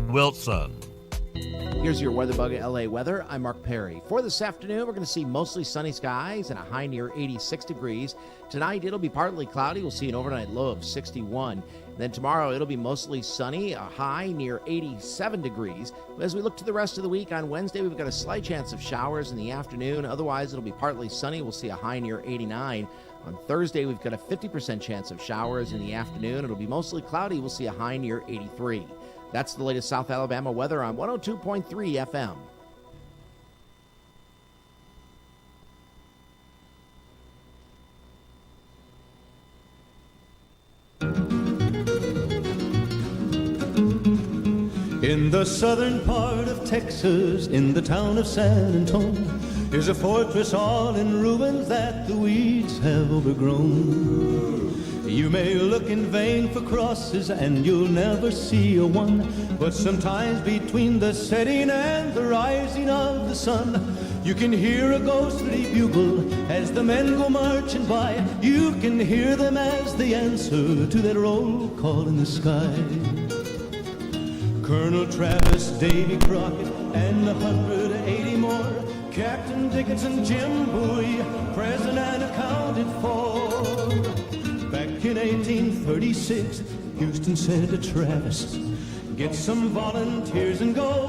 Wilson. Here's your Weather Bug LA weather. I'm Mark Perry. For this afternoon, we're going to see mostly sunny skies and a high near 86 degrees. Tonight, it'll be partly cloudy. We'll see an overnight low of 61. Then tomorrow, it'll be mostly sunny, a high near 87 degrees. As we look to the rest of the week, on Wednesday, we've got a slight chance of showers in the afternoon. Otherwise, it'll be partly sunny. We'll see a high near 89. On Thursday, we've got a 50% chance of showers in the afternoon. It'll be mostly cloudy. We'll see a high near 83. That's the latest South Alabama weather on 102.3 FM. In the southern part of Texas, in the town of San Antonio, is a fortress all in ruins that the weeds have overgrown. You may look in vain for crosses and you'll never see a one, but sometimes between the setting and the rising of the sun, you can hear a ghostly bugle as the men go marching by. You can hear them as they answer to that roll call in the sky. Colonel Travis, Davy Crockett, and 180 more, Captain Dickinson, Jim Bowie, present and accounted for. Back in 1836, Houston said to Travis, get some volunteers and go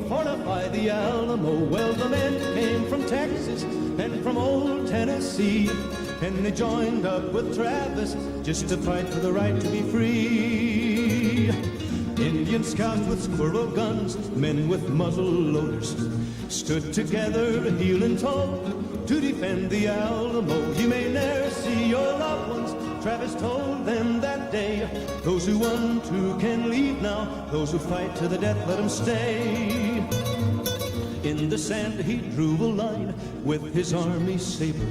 fortify the Alamo. Well, the men came from Texas and from old Tennessee, and they joined up with Travis just to fight for the right to be free. Indian scouts with squirrel guns, men with muzzle loaders, stood together heel and toe to defend the Alamo. You may ne'er see your loved ones, Travis told them that day. Those who want to can leave now, those who fight to the death let them stay. In the sand he drew a line with his army saber.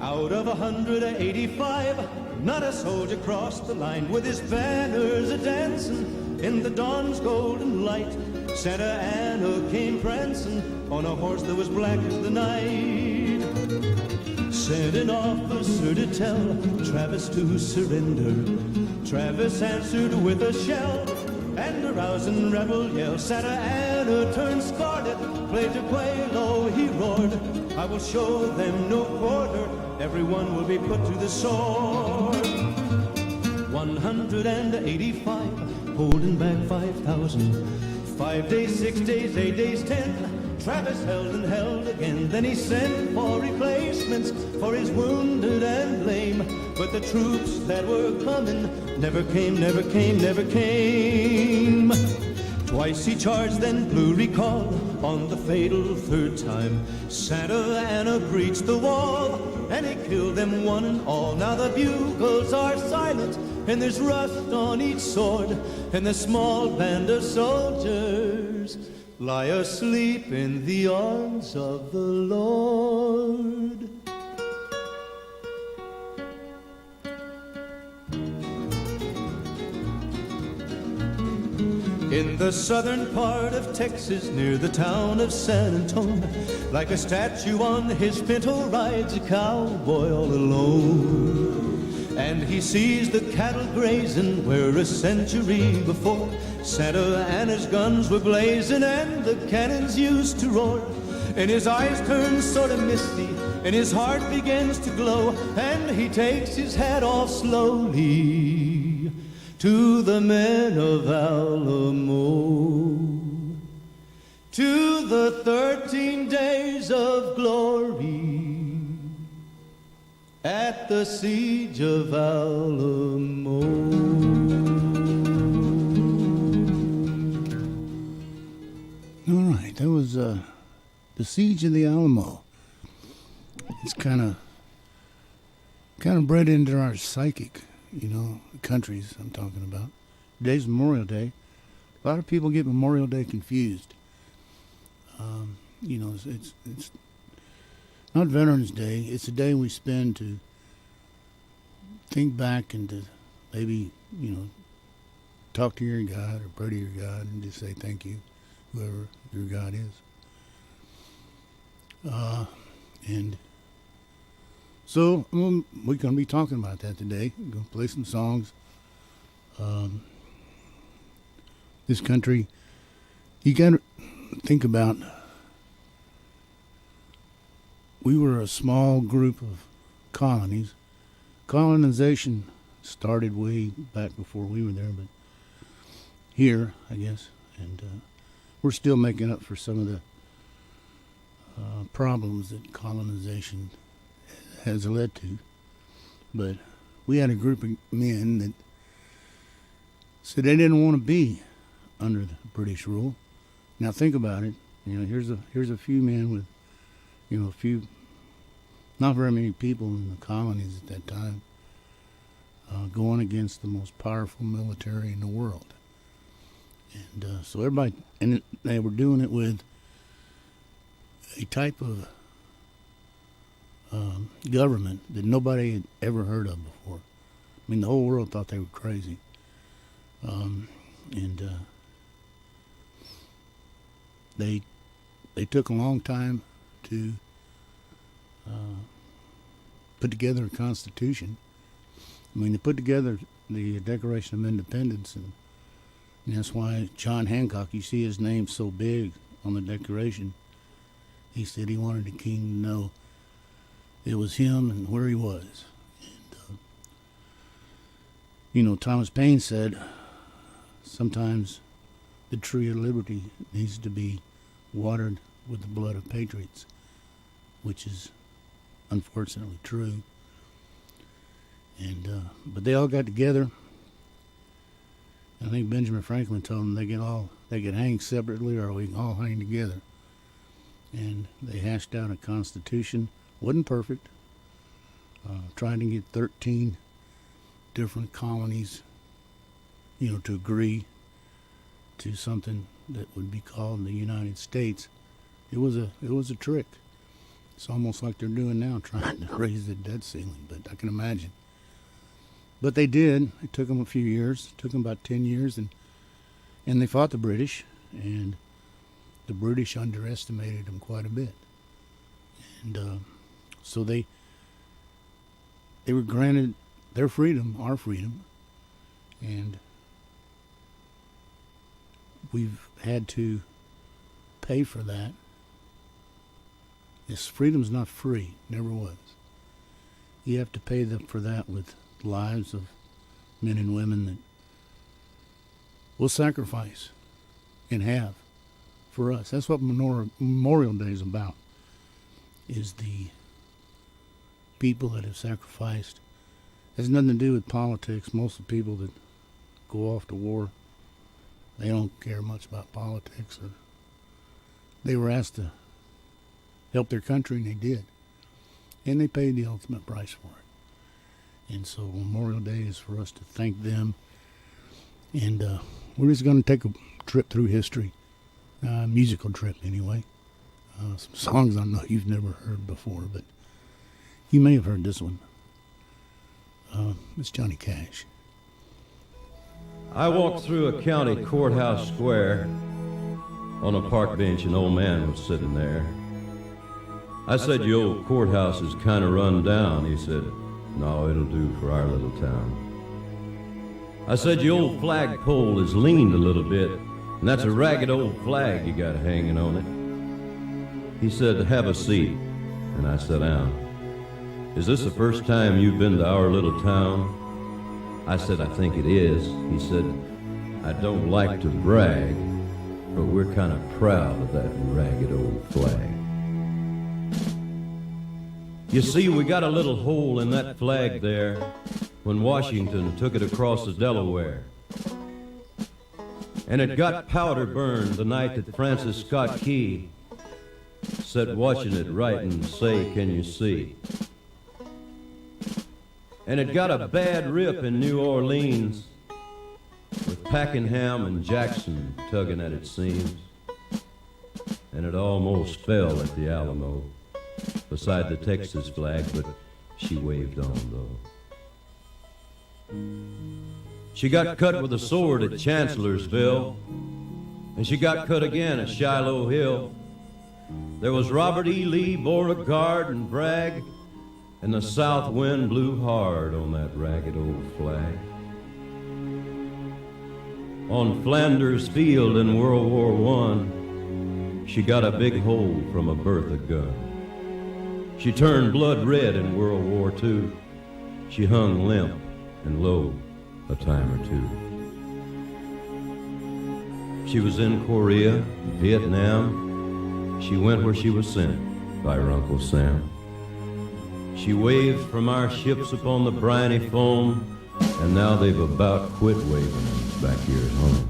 Out of 185, not a soldier crossed the line. With his banners a-dancing in the dawn's golden light, Santa Anna came prancing on a horse that was black as the night. Sent an officer to tell Travis to surrender. Travis answered with a shell and a rousing rebel yell. Santa Anna turned scarlet, played to Quelo, he roared, I will show them no quarter, everyone will be put to the sword. 185, holding back 5,000. 5 days, 6 days, 8 days, 10. Travis held and held again. Then he sent for replacements for his wounded and lame. But the troops that were coming never came, never came, never came. Twice he charged, then blew recall. On the fatal third time, Santa Anna breached the wall, and he killed them one and all. Now the bugles are silent, and there's rust on each sword, and the small band of soldiers lie asleep in the arms of the Lord. In the southern part of Texas, near the town of San Antonio, like a statue on his pinto rides a cowboy all alone. And he sees the cattle grazing where a century before Santa Anna's guns were blazing and the cannons used to roar. And his eyes turn sort of misty and his heart begins to glow, and he takes his hat off slowly to the men of Alamo, to the 13 days of glory at the siege of Alamo. All right, that was the siege of the Alamo. It's kind of bred into our psychic, you know, countries I'm talking about. Today's Memorial Day. A lot of people get Memorial Day confused. You know, it's not Veterans Day. It's a day we spend to think back and to maybe, you know, talk to your God or pray to your God and just say thank you, whoever your God is. And so we're going to be talking about that today. We're going to play some songs. This country You got to think about, we were a small group of colonies. Colonization started way back before we were there, but here, I guess, and we're still making up for some of the problems that colonization has led to. But we had a group of men that said they didn't want to be under the British rule. Now think about it. You know, here's a few men with, you know, not very many people in the colonies at that time, going against the most powerful military in the world. And so everybody, and they were doing it with a type of government that nobody had ever heard of before. I mean, the whole world thought they were crazy. They took a long time to put together a constitution. I mean, they put together the Declaration of Independence, and that's why John Hancock, you see his name so big on the Declaration. He said he wanted the king to know it was him and where he was. And, you know, Thomas Paine said sometimes the tree of liberty needs to be watered with the blood of patriots, which is unfortunately true. And but they all got together. I think Benjamin Franklin told them they could hang separately or we can all hang together. And they hashed out a constitution. Wasn't perfect. Trying to get 13 different colonies, you know, to agree to something that would be called the United States. It was a trick. It's almost like they're doing now, trying to raise the debt ceiling, but I can imagine. But they did. It took them a few years. It took them about 10 years, and they fought the British, and the British underestimated them quite a bit. And so they were granted their freedom, our freedom, and we've had to pay for that. This freedom's not free, never was. You have to pay for that with lives of men and women that will sacrifice and have for us. That's what Memorial Day is about, is the people that have sacrificed. It has nothing to do with politics. Most of the people that go off to war, they don't care much about politics. Or they were asked to help their country, and they did. And they paid the ultimate price for it. And so Memorial Day is for us to thank them. And we're just going to take a trip through history, musical trip anyway. Some songs I know you've never heard before, but you may have heard this one. It's Johnny Cash. I walked through a county courthouse square. On a park bench, an old man was sitting there. I said, "Your old courthouse is kind of run down." He said, "No, it'll do for our little town." I said, "Your old flagpole is leaned a little bit, and that's a ragged old flag you got hanging on it." He said, "Have a seat," and I sat down. "Is this the first time you've been to our little town?" I said, "I think it is." He said, "I don't like to brag, but we're kind of proud of that ragged old flag. You see, we got a little hole in that flag there when Washington took it across the Delaware. And it got powder burned the night that Francis Scott Key sat watching it write and say, 'Can you see?' And it got a bad rip in New Orleans with Pakenham and Jackson tugging at its seams. And it almost fell at the Alamo beside the Texas flag, but she waved on though. She got cut with a sword at Chancellorsville, and she got cut again at Shiloh Hill. There was Robert E. Lee, Beauregard, and Bragg, and the south wind blew hard on that ragged old flag. On Flanders Field in World War I, she got a big hole from a Bertha gun. She turned blood red in World War II. She hung limp and low a time or two. She was in Korea, Vietnam. She went where she was sent by her Uncle Sam. She waved from our ships upon the briny foam, and now they've about quit waving back here at home.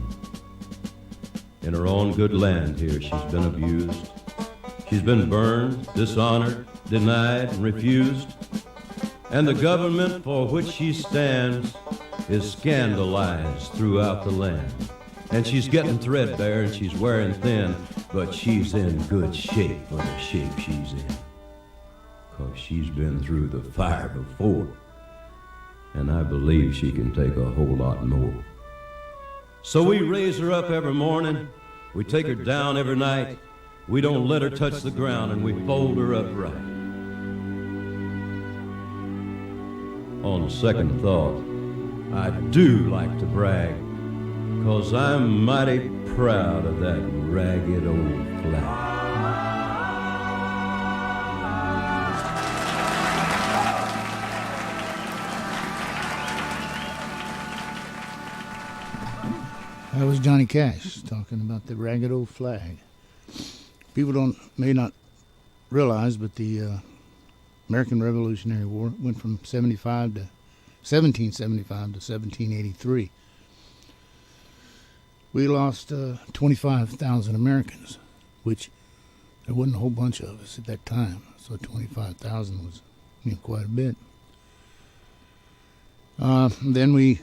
In her own good land here, she's been abused. She's been burned, dishonored, denied, and refused. And the government for which she stands is scandalized throughout the land. And she's getting threadbare and she's wearing thin, but she's in good shape for the shape she's in. 'Cause she's been through the fire before, and I believe she can take a whole lot more. So we raise her up every morning, we take her down every night, we don't let her touch the ground, and we fold her up right. On second thought, I do like to brag, 'cause I'm mighty proud of that ragged old flag. That was Johnny Cash talking about the ragged old flag. People may not realize, but the American Revolutionary War went from 1775 to 1783. We lost 25,000 Americans, which there wasn't a whole bunch of us at that time. So 25,000 was quite a bit. Then we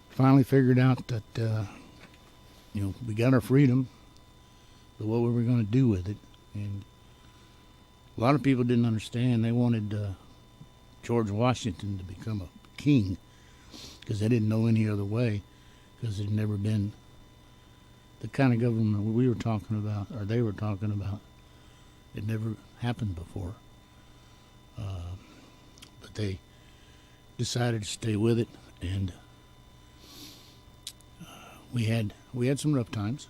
finally figured out that we got our freedom, but what were we going to do with it? And a lot of people didn't understand. They wanted George Washington to become a king because they didn't know any other way, because it had never been the kind of government we were talking about, or they were talking about. It never happened before. But they decided to stay with it, and we had some rough times.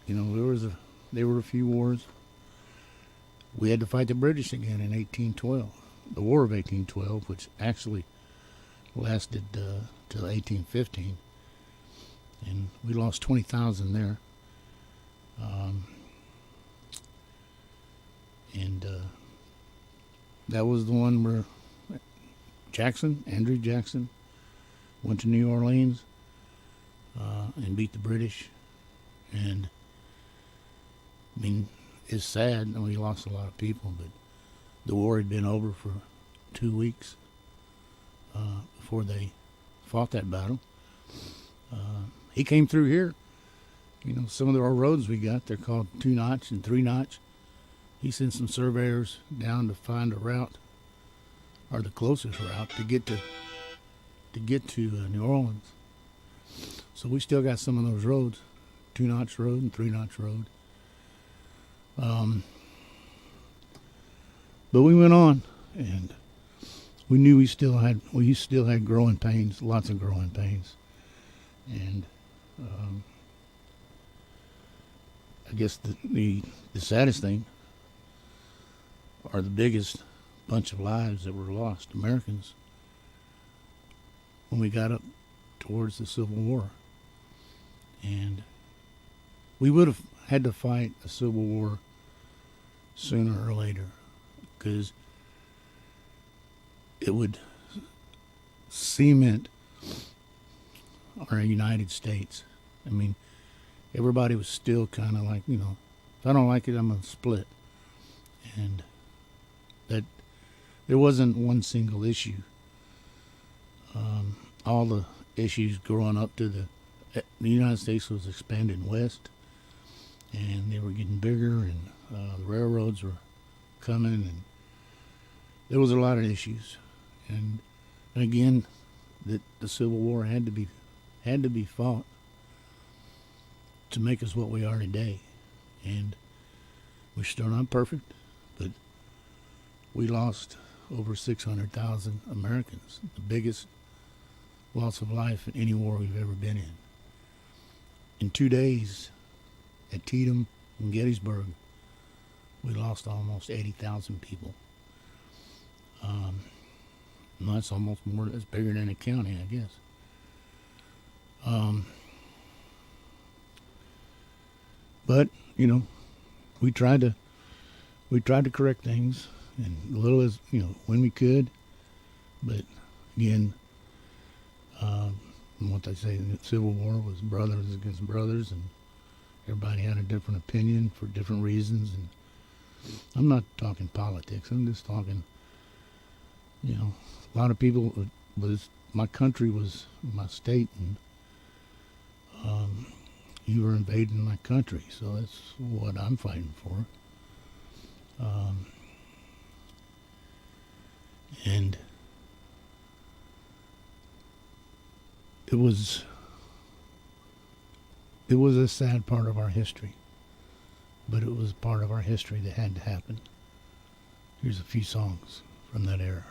There were a few wars. We had to fight the British again in 1812, the War of 1812, which actually lasted till 1815, and we lost 20,000 there. That was the one where Andrew Jackson, went to New Orleans and beat the British. And I mean, it's sad, and we lost a lot of people, but the war had been over for 2 weeks before they fought that battle. He came through here. Some of our roads we got, they're called 2-notch and 3-notch. He sent some surveyors down to find a route, or the closest route to get to New Orleans. So we still got some of those roads, 2-notch road and 3-notch road. But we went on, and we knew we still had growing pains, lots of growing pains, and I guess the saddest thing, or the biggest bunch of lives that were lost, Americans, when we got up towards the Civil War. And we would have had to fight a Civil War sooner or later, because it would cement our United States. I mean, everybody was still kind of like, if I don't like it, I'm going to split. And that there wasn't one single issue. All the issues growing up to the United States was expanding west, and they were getting bigger, and the railroads were coming, and there was a lot of issues. And again, the Civil War had to be fought to make us what we are today. And we're still not perfect, but we lost over 600,000 Americans, the biggest loss of life in any war we've ever been in. In 2 days at Teedham and Gettysburg, we lost almost 80,000 people. And that's almost more, that's bigger than a county, I guess. But, you know, we tried to correct things, and little as, you know, when we could. But again, what they say in the Civil War was brothers against brothers, and everybody had a different opinion for different reasons. And I'm not talking politics. I'm just talking, you know, a lot of people my country was my state, and you were invading my country, so that's what I'm fighting for. And it was a sad part of our history, but it was part of our history that had to happen. Here's a few songs from that era.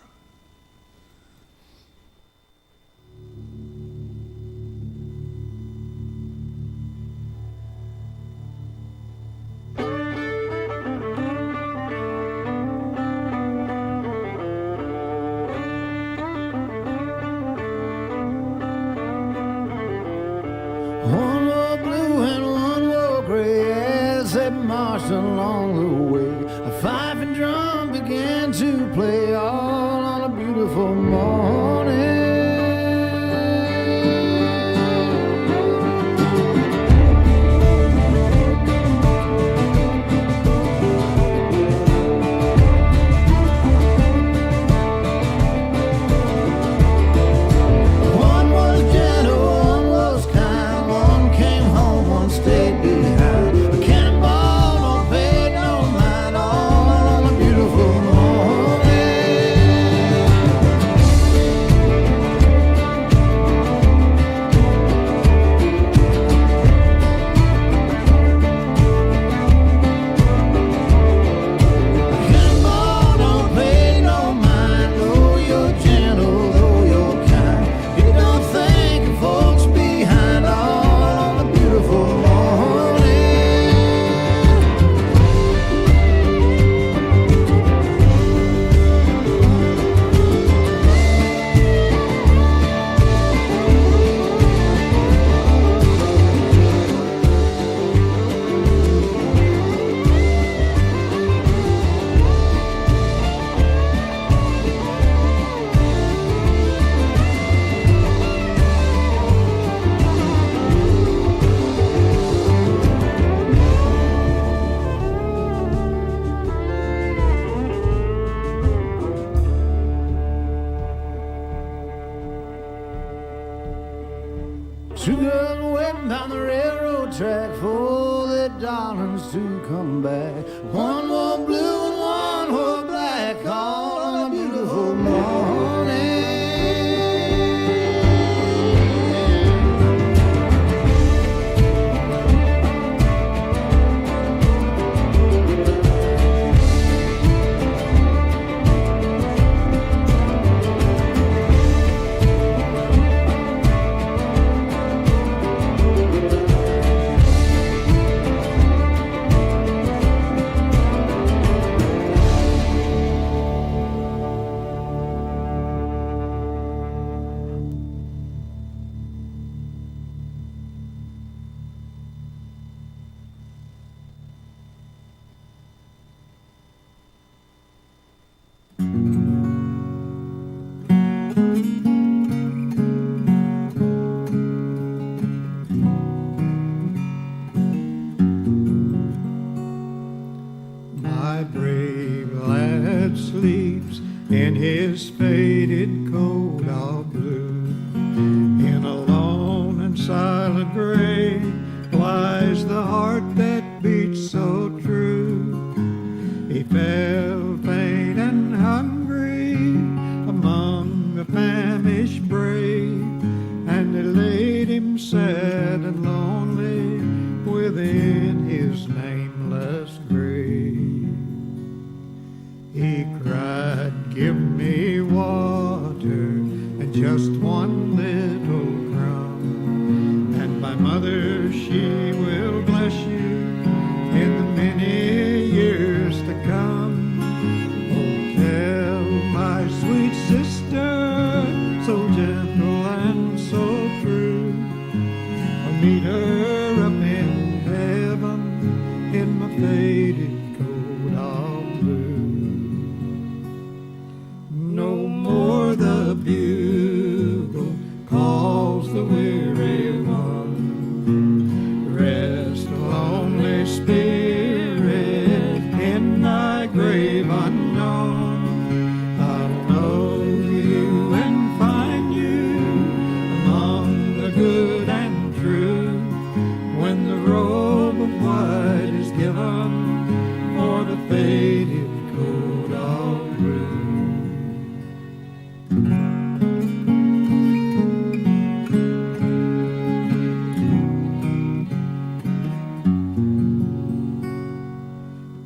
One wore blue and one wore gray as they marched along the way. A fife and drum began to play all on a beautiful morning. One was gentle, one was kind, one came home, one stayed behind. A cannonball, no paid no mind, all on a beautiful morning. Cannonball, no paid no mind, though you're gentle, though you're kind. You don't think of folks behind, all on a beautiful morning. Two girls waiting down the railroad track for their darlings to come back. One wore blue and one wore black, all on a beautiful morning. My brave lad sleeps in his faded coat of blue. In a lone and silent grave lies the heart that beats so true. He fell faint and hungry among the famished brave, and they laid him sad and lonely within his nameless grave. He cried, "Give me she will bless you in the many years to come. Oh, tell my sweet sister, so gentle and so true, I'll meet her up in heaven in my faded coat of blue. No more the bugle calls the weary one, rest a lonely spirit in thy grave unknown. I'll know you and find you among the good and true, when the robe of white is given for the faded coat of blue.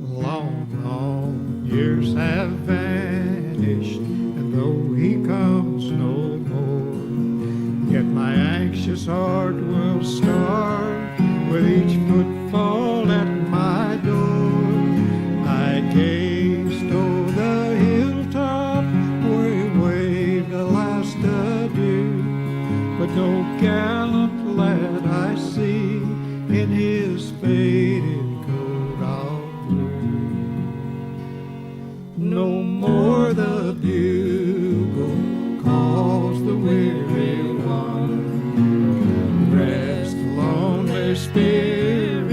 Long years have vanished, and though he comes no more, yet my anxious heart will start with each footfall at my door. I gazed o'er the hilltop where he waved a last adieu, but no gallant lad I see in his faded coat of blue. No more the bugle calls the weary one, rest lonely spirit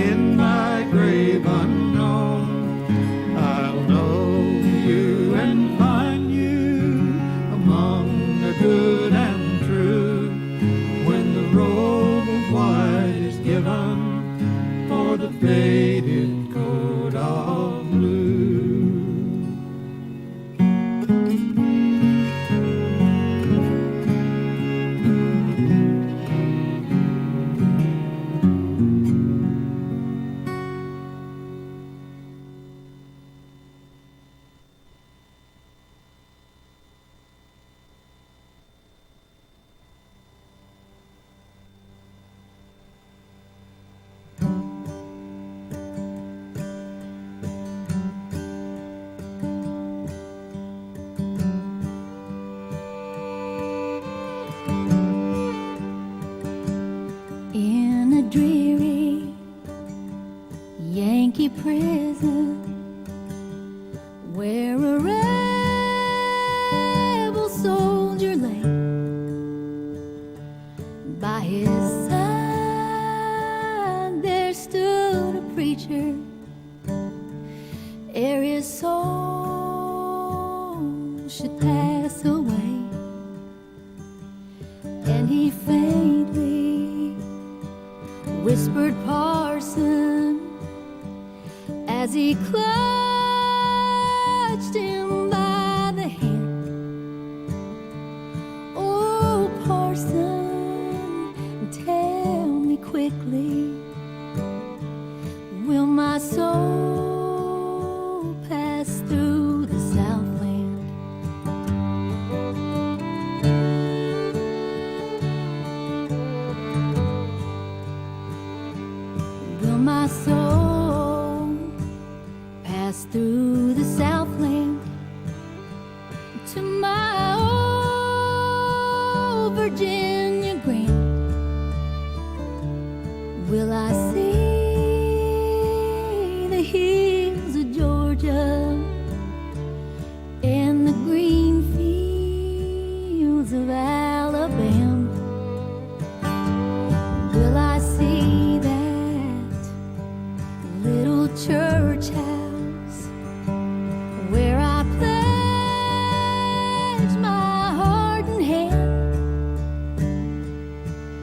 in thy grave unknown. I'll know you and find you among the good and true, when the robe of white is given for the faded coat of blue. In a dreary Yankee prison, where a rebel soldier lay, by his side there stood a preacher, ere his soul should pass away, and he faintly whispered, "Parson," as he clutched him by the hand. "Oh, Parson, tell me quickly, will my soul pass through the Southland?" Will my soul pass through the Southland to my old Virginia grand? Will I see the hills of Georgia and the green fields of Alabama? Will I see that little church house where I pledged my heart and hand?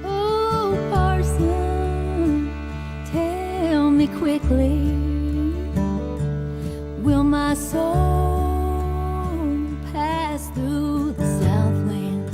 Oh, Parson, tell me quickly, will my soul pass through the Southland?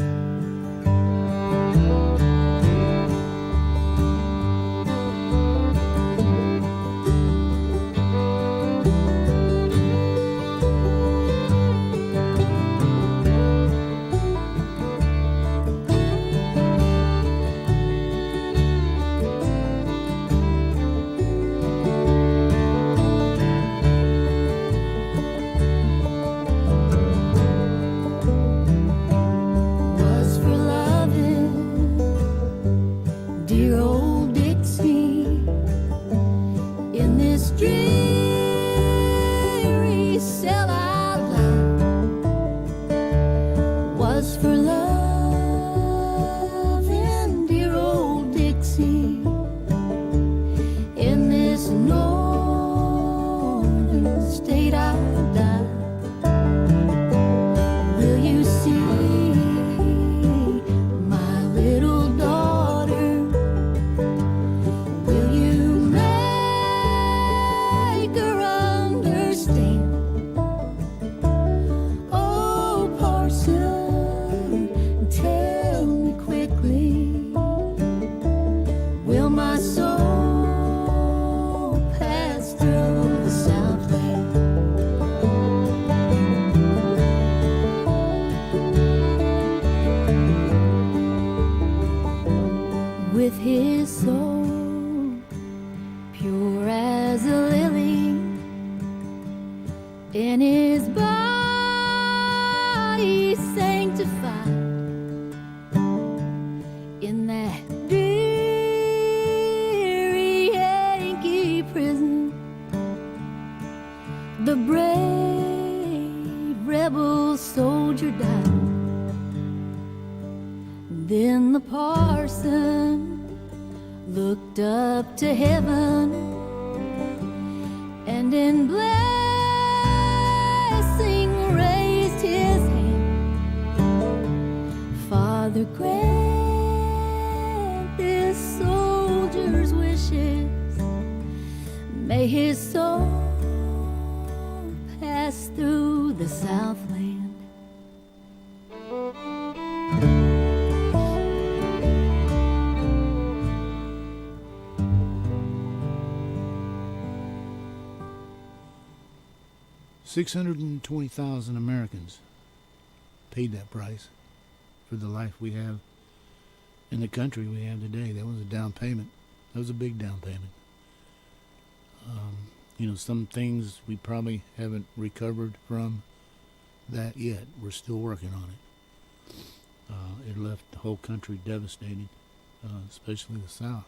looked up to heaven and in blessing raised his hand. Father, grant this soldier's wishes. May his soul pass through the Southland. $620,000 Americans paid that price for the life we have in the country we have today. That was a down payment. That was a big down payment. Some things we probably haven't recovered from that yet. We're still working on it. It left the whole country devastated, especially the South.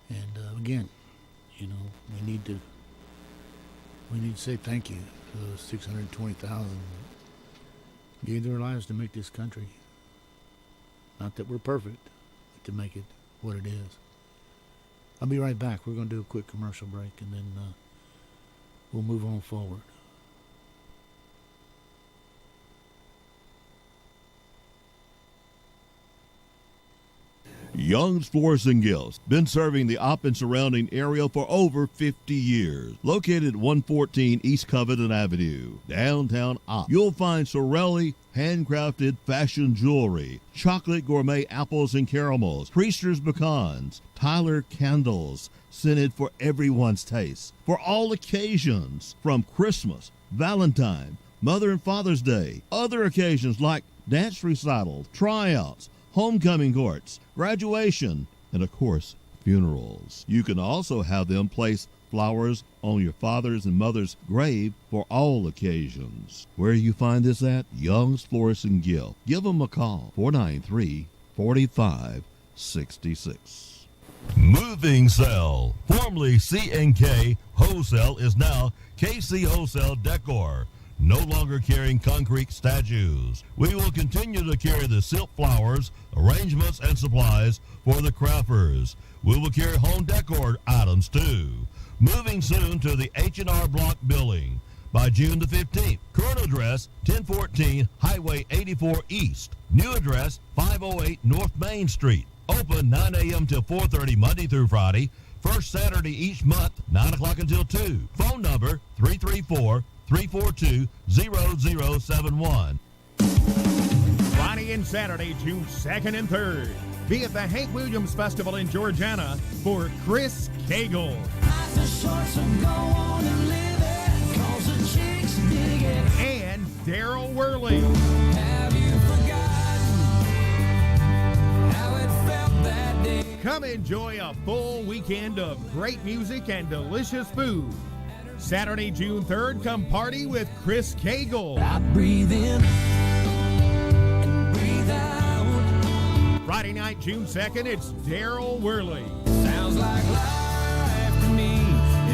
And again, we need to say thank you to those 620,000 who gave their lives to make this country. Not that we're perfect, but to make it what it is. I'll be right back. We're going to do a quick commercial break, and then we'll move on forward. Young's Florist and Gifts, been serving the Opp and surrounding area for over 50 years. Located at 114 East Covington Avenue, downtown Opp. You'll find Sorelli handcrafted fashion jewelry, chocolate gourmet apples and caramels, Priester's pecans, Tyler candles, scented for everyone's taste. For all occasions, from Christmas, Valentine, Mother and Father's Day, other occasions like dance recitals, tryouts, homecoming courts, graduation, and of course, funerals. You can also have them place flowers on your father's and mother's grave for all occasions. Where you find this at? Young's Florist and Gift. Give them a call, 493-4566. Moving Cell, formerly C&K Wholesale, is now KC Wholesale Decor. No longer carrying concrete statues. We will continue to carry the silk flowers, arrangements, and supplies for the crafters. We will carry home decor items too. Moving soon to the H&R Block building by June the 15th. Current address, 1014 Highway 84 East. New address, 508 North Main Street. Open 9 a.m. till 4:30 Monday through Friday. First Saturday each month, 9 o'clock until 2. Phone number, 334-342-0071. Friday and Saturday, June 2nd and 3rd. Be at the Hank Williams Festival in Georgiana for Chris Cagle. And Daryl Worley. Have you forgotten how it felt that day? Come enjoy a full weekend of great music and delicious food. Saturday, June 3rd, come party with Chris Cagle. I breathe in and breathe out. Friday night, June 2nd, it's Daryl Worley. Sounds like life to me.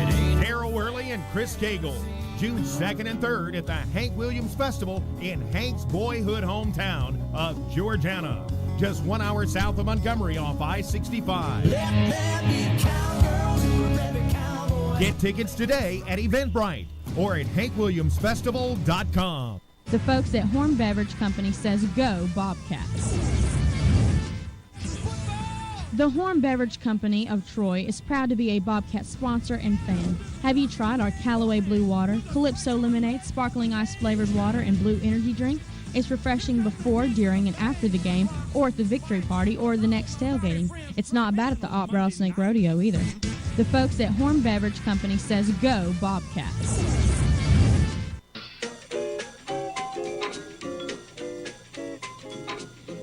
It ain't. Daryl Worley and Chris Cagle, June 2nd and 3rd at the Hank Williams Festival in Hank's boyhood hometown of Georgiana. Just 1 hour south of Montgomery off I-65. Let there be cowgirls and rebel cowboys. Get tickets today at Eventbrite or at hankwilliamsfestival.com. The folks at Horn Beverage Company says go Bobcats. The Horn Beverage Company of Troy is proud to be a Bobcat sponsor and fan. Have you tried our Callaway Blue Water, Calypso Lemonade, Sparkling Ice Flavored Water, and Blue Energy Drink? It's refreshing before, during, and after the game, or at the victory party, or the next tailgating. It's not bad at the Opp Rattlesnake Rodeo either. The folks at Horn Beverage Company says go Bobcats.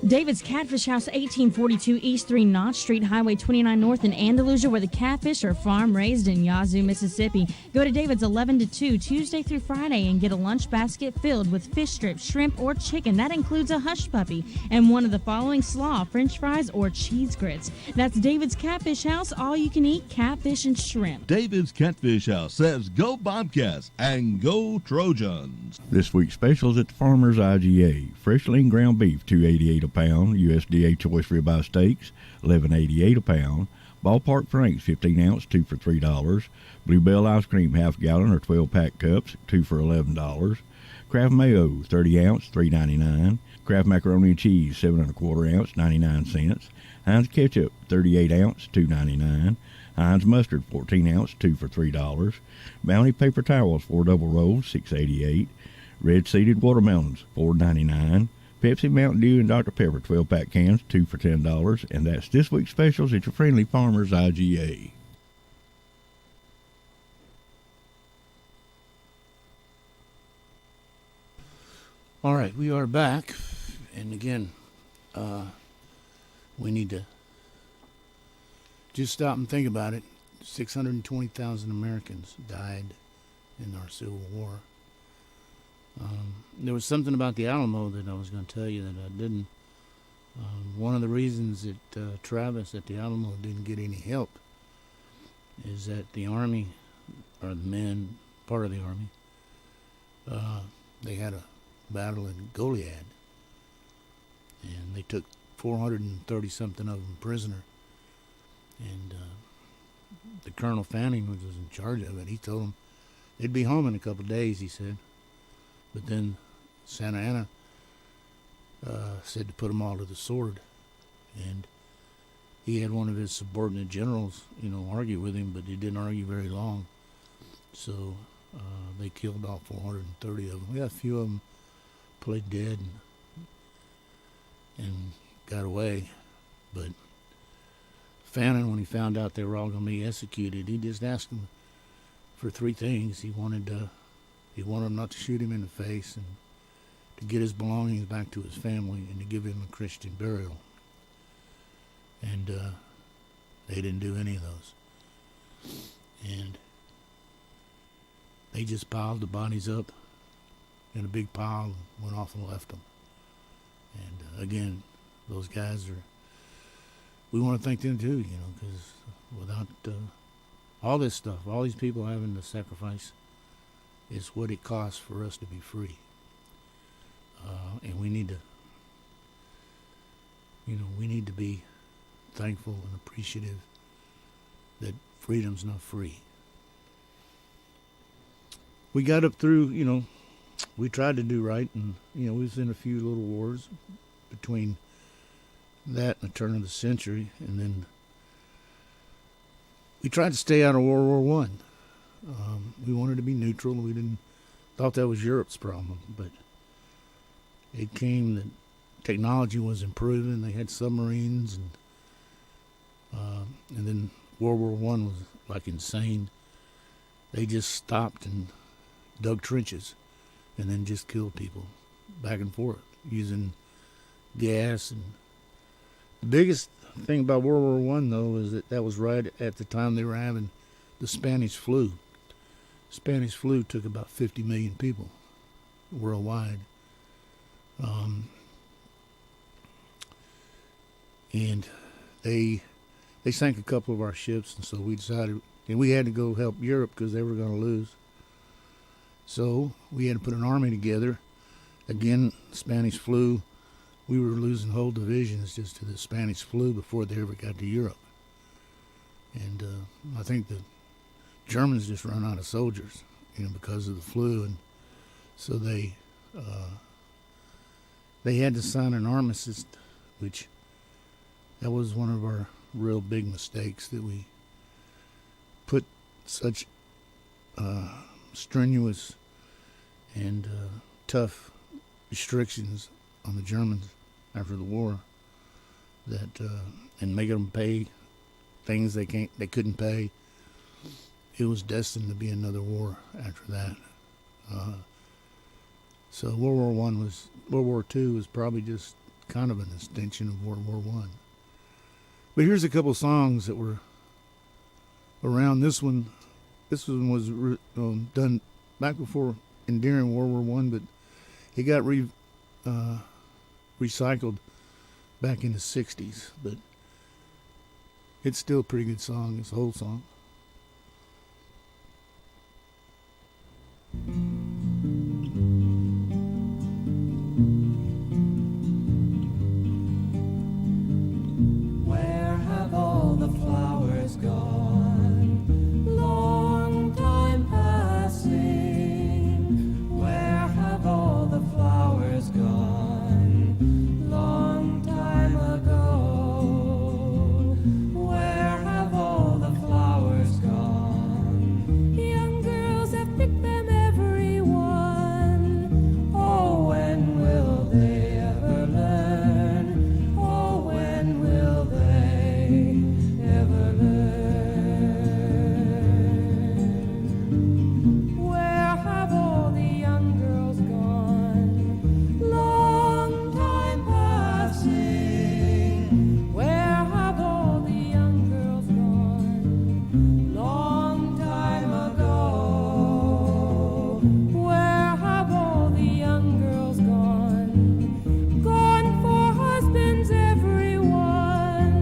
David's Catfish House, 1842 East 3 Notch Street, Highway 29 North in Andalusia, where the catfish are farm-raised in Yazoo, Mississippi. Go to David's 11 to 2, Tuesday through Friday, and get a lunch basket filled with fish strips, shrimp, or chicken. That includes a hush puppy and one of the following slaw, french fries, or cheese grits. That's David's Catfish House, all you can eat catfish and shrimp. David's Catfish House says go Bobcats and go Trojans. This week's specials at the Farmer's IGA. Fresh lean ground beef, $2.88 a pound. pound. USDA choice ribeye steaks, $11.88 a pound. Ballpark Franks, 15 ounce, 2 for $3. Bluebell ice cream, half gallon or 12-pack cups, 2 for $11. Kraft mayo, 30 ounce, $3.99. Kraft macaroni and cheese, 7 1/4 ounce, 99 cents. Heinz ketchup, 38 ounce, $2.99. Heinz mustard, 14 ounce, 2 for $3. Bounty paper towels, 4 double rolls, $6.88. Red seeded watermelons, $4.99. Pepsi, Mountain Dew, and Dr. Pepper 12-pack cans, 2 for $10. And that's this week's specials at your friendly Farmers IGA. All right, we are back. And again, we need to just stop and think about it. 620,000 Americans died in our Civil War. There was something about the Alamo that I was going to tell you that I didn't. One of the reasons that Travis at the Alamo didn't get any help is that the Army, or the men, part of the Army, they had a battle in Goliad, and they took 430-something of them prisoner. And the Colonel Fanning, who was in charge of it, he told them they'd be home in a couple of days, he said. But then Santa Anna said to put them all to the sword. And he had one of his subordinate generals, argue with him, but he didn't argue very long. So they killed all 430 of them. We had a few of them played dead and got away. But Fannin, when he found out they were all going to be executed, he just asked them for 3 things. He wanted them not to shoot him in the face, and to get his belongings back to his family, and to give him a Christian burial. And they didn't do any of those. And they just piled the bodies up in a big pile and went off and left them. And again, those guys we want to thank them too, because without all this stuff, all these people having to sacrifice, is what it costs for us to be free. And we need to be thankful and appreciative that freedom's not free. We got up through, we tried to do right, and, we was in a few little wars between that and the turn of the century, and then we tried to stay out of World War One. We wanted to be neutral. We thought that was Europe's problem, but it came that technology was improving. They had submarines, and then World War One was like insane. They just stopped and dug trenches, and then just killed people back and forth using gas. And the biggest thing about World War One, though, is that was right at the time they were having the Spanish flu. Spanish flu took about 50 million people worldwide. And they sank a couple of our ships, and so we decided, and we had to go help Europe because they were going to lose. So we had to put an army together. Again, Spanish flu, we were losing whole divisions just to the Spanish flu before they ever got to Europe. And I think the Germans just run out of soldiers, because of the flu, and so they had to sign an armistice, which that was one of our real big mistakes, that we put such strenuous and tough restrictions on the Germans after the war, that and making them pay things they couldn't pay. It was destined to be another war after that. So World War II was probably just kind of an extension of World War I. But here's a couple songs that were around. This one was done back before and during World War I, but it got recycled back in the 60s. But it's still a pretty good song. It's a whole song. gone, long time passing. Where have all the flowers gone, long time ago? Where have all the flowers gone? Young girls have picked them every one. Oh, when will they ever learn? Oh, when will they ever learn? Where have all the young girls gone? Long time passing. Where have all the young girls gone? Long time ago. Where have all the young girls gone? Gone for husbands, everyone.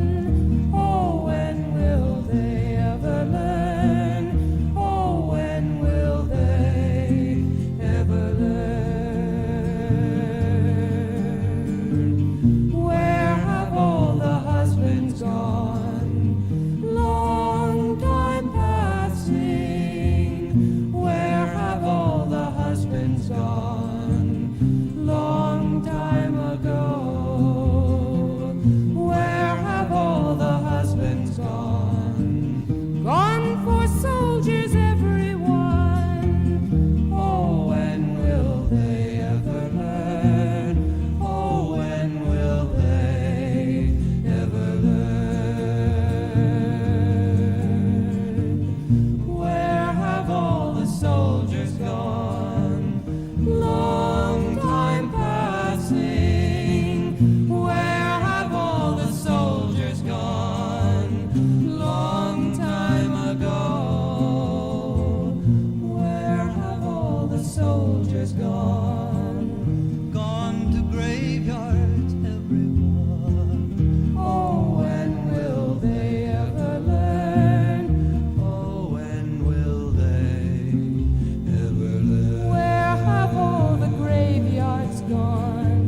Oh, when will they ever learn? Oh, when will they ever learn? Where have all the husbands gone? Long time passing. Where have all the husbands gone? Long time ago. Where have all the husbands gone? Gone for soldiers, everyone. Oh, when will they ever learn? Oh, when will they ever learn? Where have all the soldiers gone? Long time passing. Where have all the soldiers gone? Long time ago. Where have all the soldiers gone? Gone to graveyards, everyone. Oh, when will they ever learn? Oh, when will they ever learn? Where have all the graveyards gone?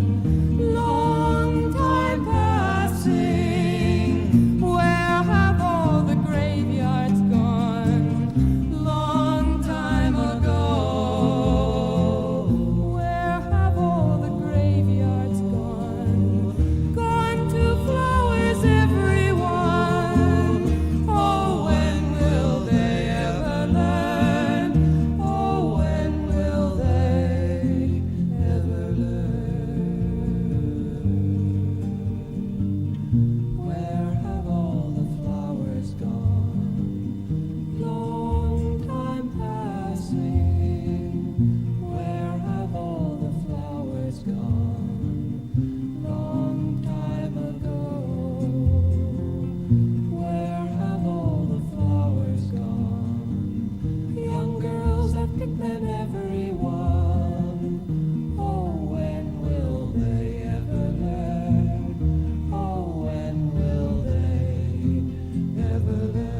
Long time passing. Where have all the graveyards gone? Long time ago. Where have all the graveyards gone? Gone to flowers, everyone. Oh, when will they ever learn? Oh, when will they ever learn? Where have all the flowers gone? Long time passing. Where have all the flowers gone? Long time ago. Where have all the flowers gone? Young girls have picked them every one. Oh, when will they ever learn? Oh, when will they ever learn?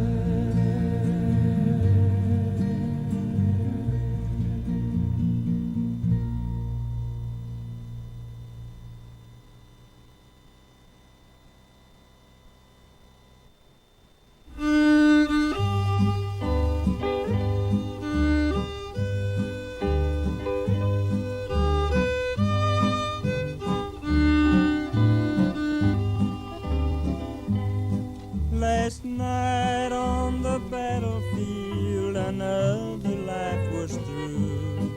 Last night on the battlefield, another life was through.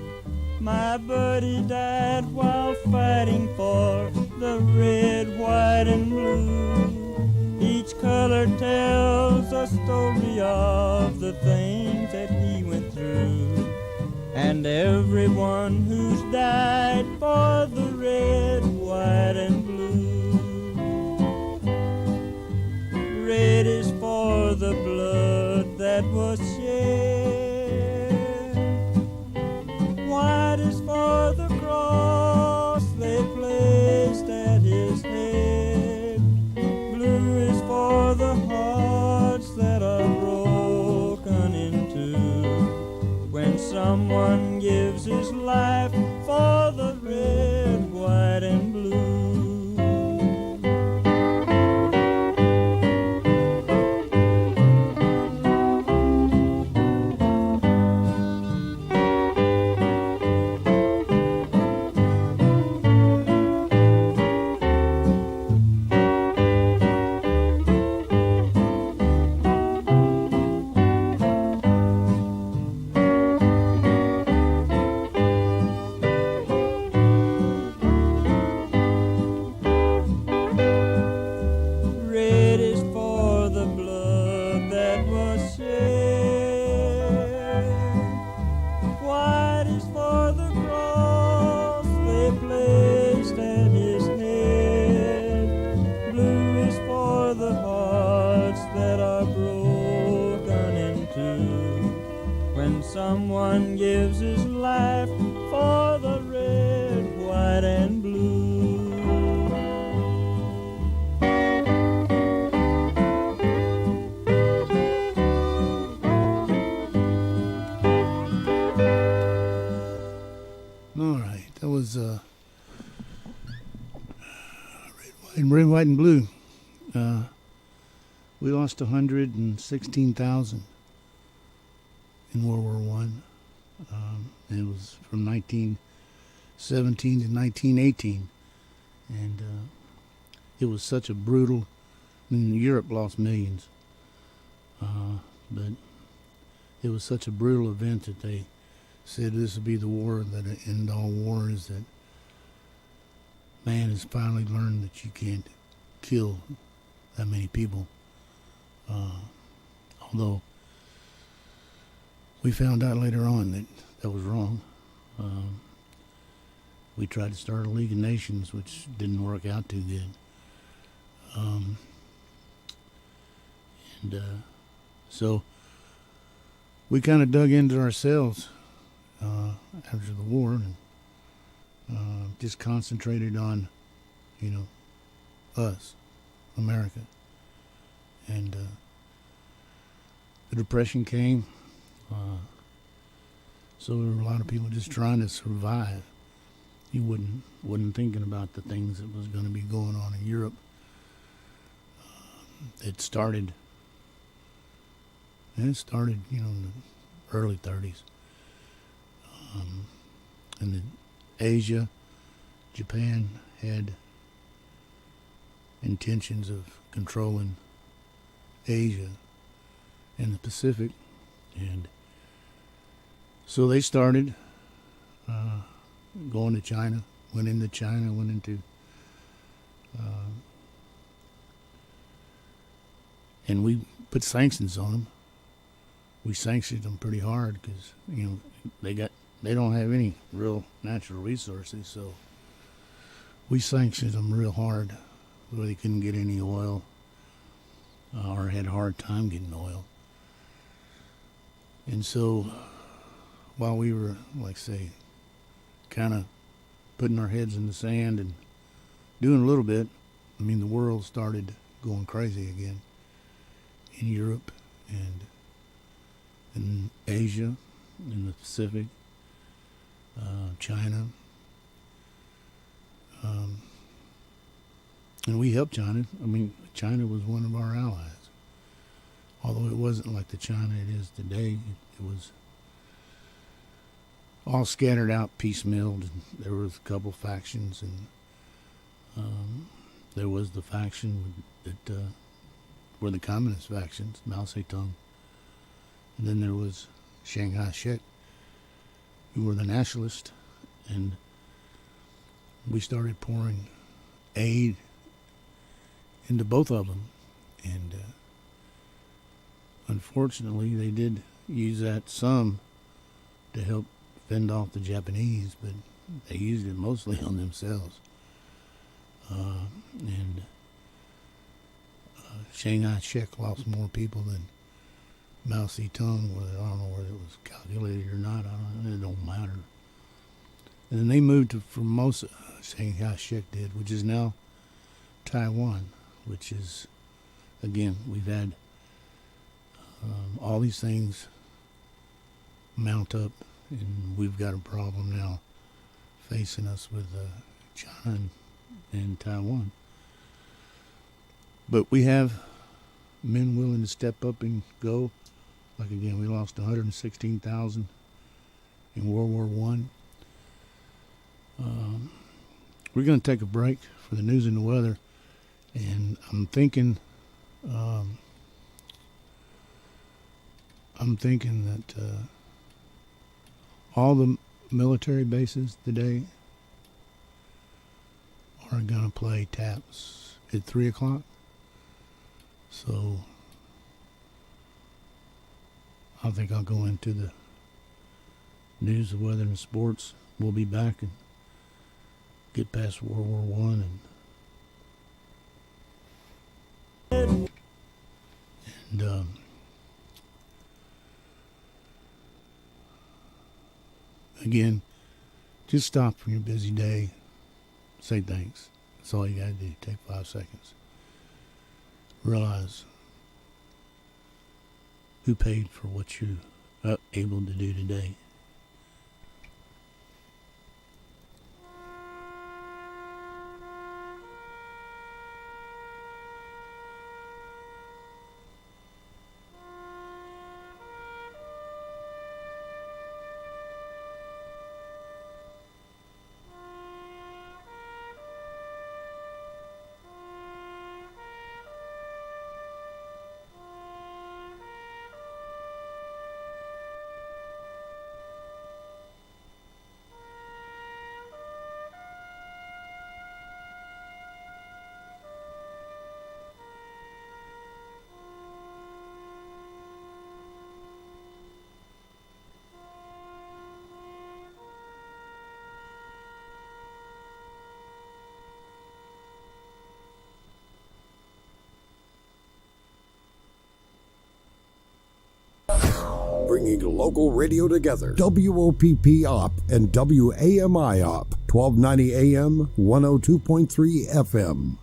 My buddy died while fighting for the red, white, and blue. Each color tells a story of the things that he went through. And everyone who's died for the red, white, and blue. Red is for the blood that was shed. White is for the cross they placed at his head. Blue is for the hearts that are broken in two. When someone gives his life for the red, white, and blue. blood was shed. White is for the cross they placed at his head. Blue is for the hearts that are broken in two when someone gives his life for the red, white, and blue. All right, that was red, white, and blue. We lost 116,000 in World War One. It was from 1917 to 1918, and it was such a brutal. I mean, Europe lost millions, but it was such a brutal event that they said this would be the war that end all wars. That man has finally learned that you can't kill that many people. Although we found out later on that that was wrong. We tried to start a League of Nations, which didn't work out too good. So we kind of dug into ourselves after the war and just concentrated on, us, America. And the Depression came. So there were a lot of people just trying to survive. You wasn't thinking about the things that was going to be going on in Europe. It started in the early 30s. And then Asia, Japan had intentions of controlling Asia and the Pacific, and so they started going to China, went into and we put sanctions on them. We sanctioned them pretty hard because they don't have any real natural resources, so we sanctioned them real hard where they couldn't get any oil or had a hard time getting oil. And so while we were, kind of putting our heads in the sand and doing a little bit, the world started going crazy again in Europe and in Asia, in the Pacific, China. And we helped China. China was one of our allies. Although it wasn't like the China it is today. It was all scattered out, piecemealed. And there was a couple factions, and there was the faction that were the communist factions, Mao Zedong. And then there was Shanghai Shek, who were the nationalists, and we started pouring aid into both of them. And unfortunately, they did use that some to help fend off the Japanese, but they used it mostly on themselves. And Shanghai Shek lost more people than Mao Zedong. I don't know whether it was calculated or not. It don't matter. And then they moved to Formosa, Shanghai Shek did, which is now Taiwan, which is, again, we've had all these things mount up, and we've got a problem now facing us with China and Taiwan. But we have men willing to step up and go. Like, again, we lost 116,000 in World War One. We're going to take a break for the news and the weather, and I'm thinking that all the military bases today are going to play taps at 3 o'clock. So I think I'll go into the news, the weather, and sports. We'll be back and get past World War One and again, just stop from your busy day. Say thanks. That's all you gotta do. Take 5 seconds. Realize who paid for what you're able to do today. Bringing local radio together. WOPP Up and WAMI Up. 1290 AM, 102.3 FM.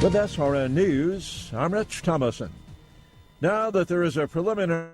With SRN News, I'm Rich Thomason. Now that there is a preliminary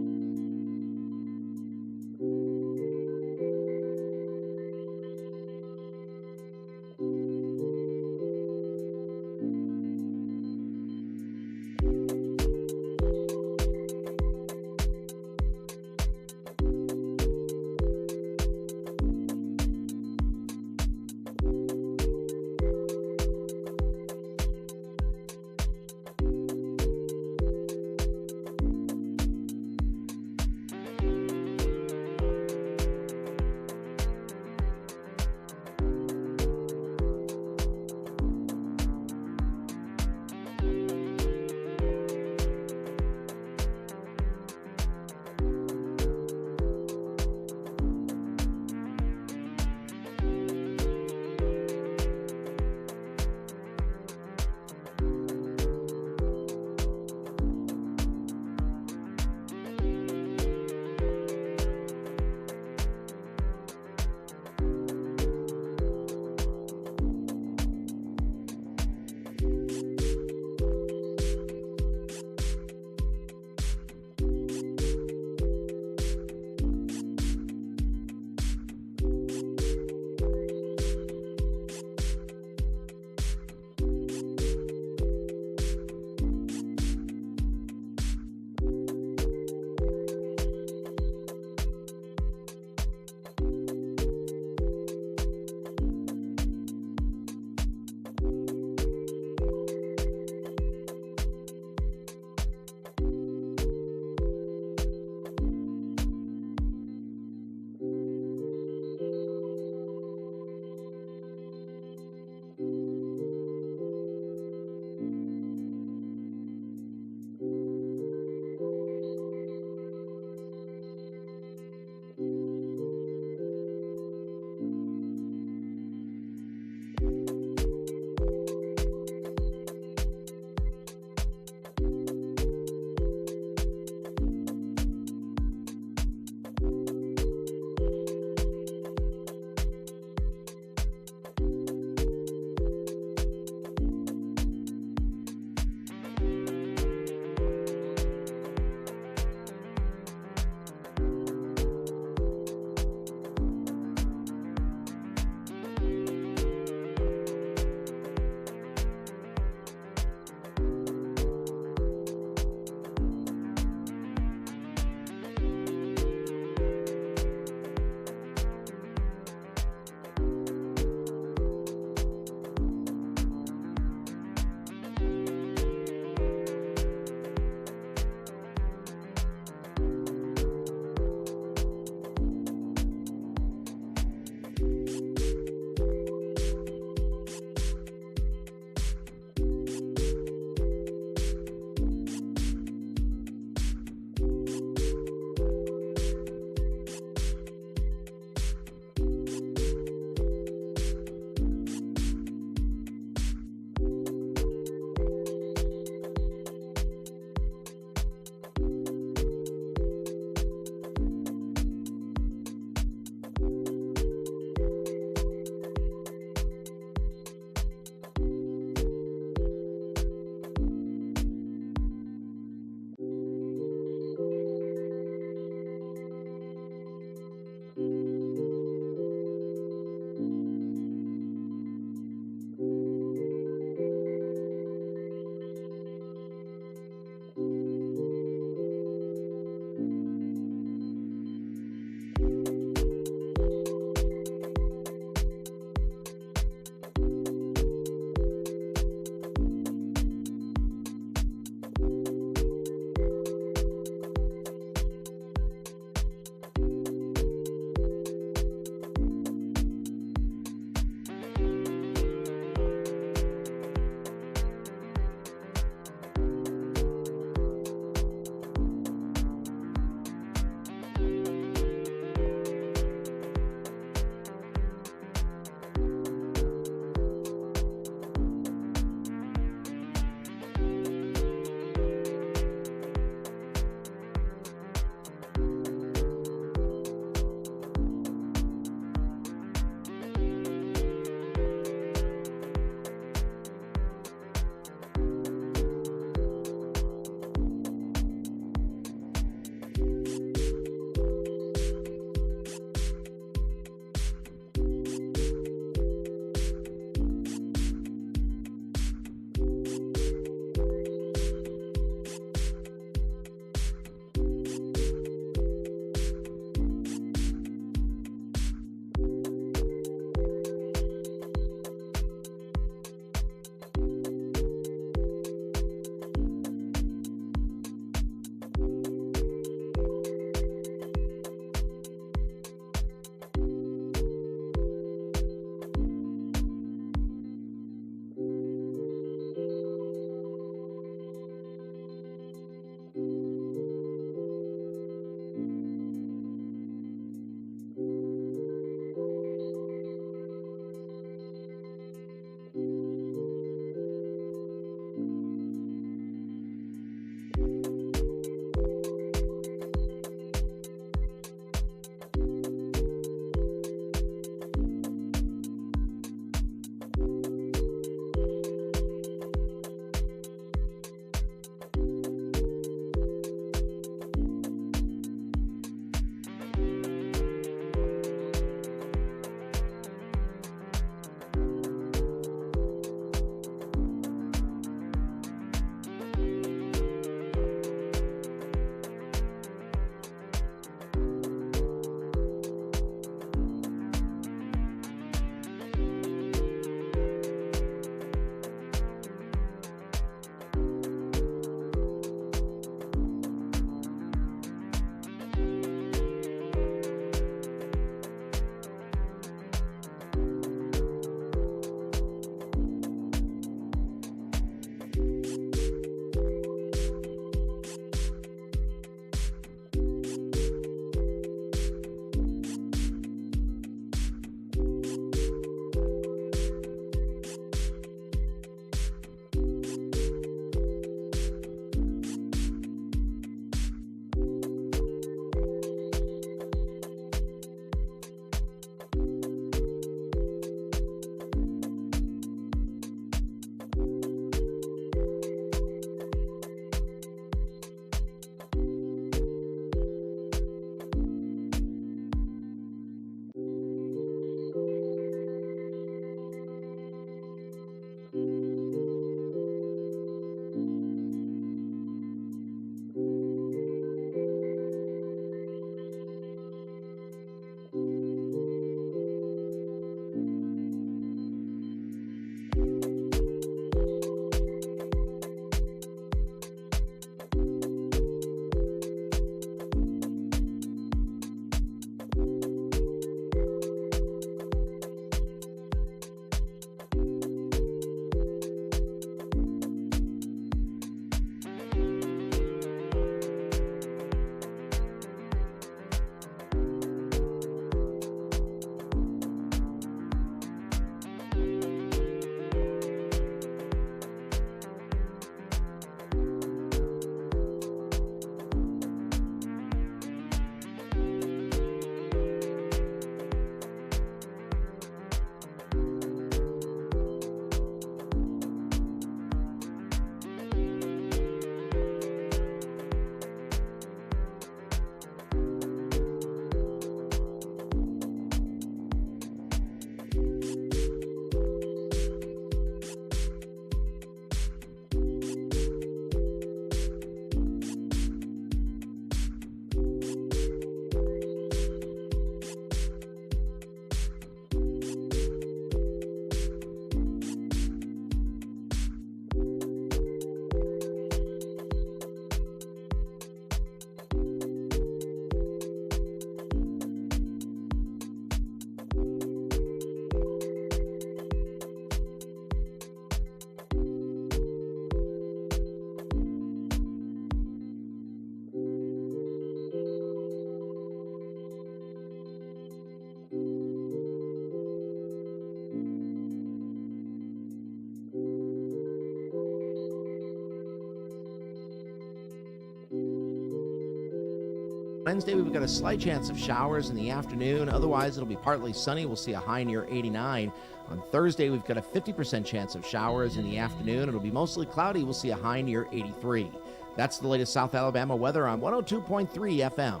Wednesday, we've got a slight chance of showers in the afternoon. Otherwise, it'll be partly sunny. We'll see a high near 89. On Thursday, we've got a 50% chance of showers in the afternoon. It'll be mostly cloudy. We'll see a high near 83. That's the latest South Alabama weather on 102.3 FM.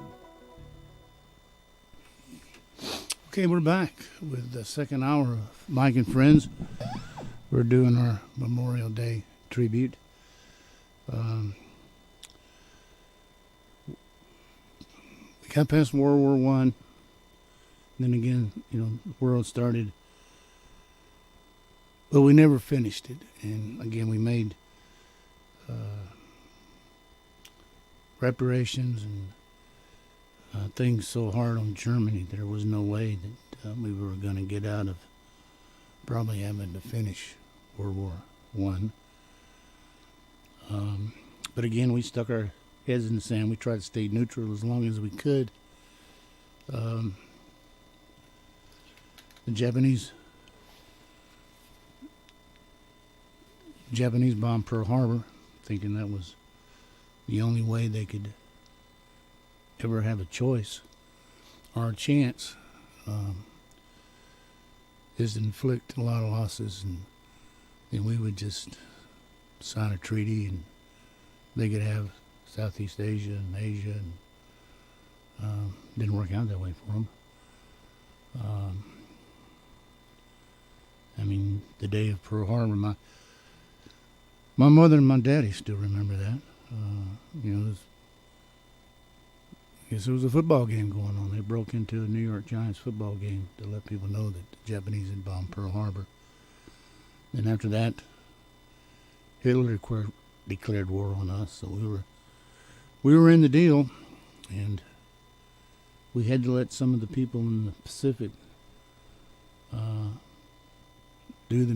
Okay, we're back with the second hour of Mike and Friends. We're doing our Memorial Day tribute. We got past World War I. Then again, the world started. But we never finished it. And again, we made reparations and things so hard on Germany, there was no way that we were going to get out of probably having to finish World War I. But again, we stuck our heads in the sand. We tried to stay neutral as long as we could. The Japanese bombed Pearl Harbor, thinking that was the only way they could ever have a choice or a chance, is to inflict a lot of losses, and then we would just sign a treaty and they could have Southeast Asia and Asia, and didn't work out that way for them. I mean, the day of Pearl Harbor, my mother and my daddy still remember that. I guess there was a football game going on. They broke into a New York Giants football game to let people know that the Japanese had bombed Pearl Harbor. And after that, Hitler declared war on us. So we were in the deal, and we had to let some of the people in the Pacific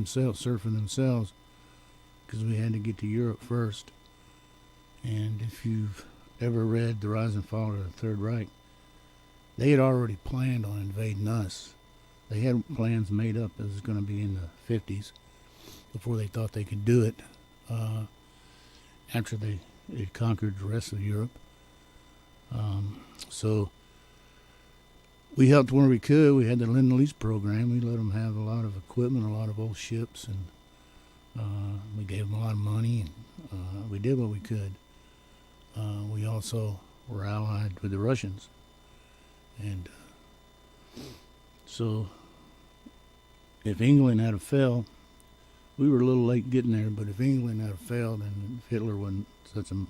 surf for themselves, because we had to get to Europe first. And if you've ever read The Rise and Fall of the Third Reich, they had already planned on invading us. They had plans made up. It was going to be in the 50s before they thought they could do it, after they had conquered the rest of Europe. So we helped where we could. We had the Lend-Lease program. We let them have a lot of equipment, a lot of old ships, and we gave them a lot of money, and we did what we could. We also were allied with the Russians. And so if England had failed, we were a little late getting there, but if England had failed and if Hitler wasn't such an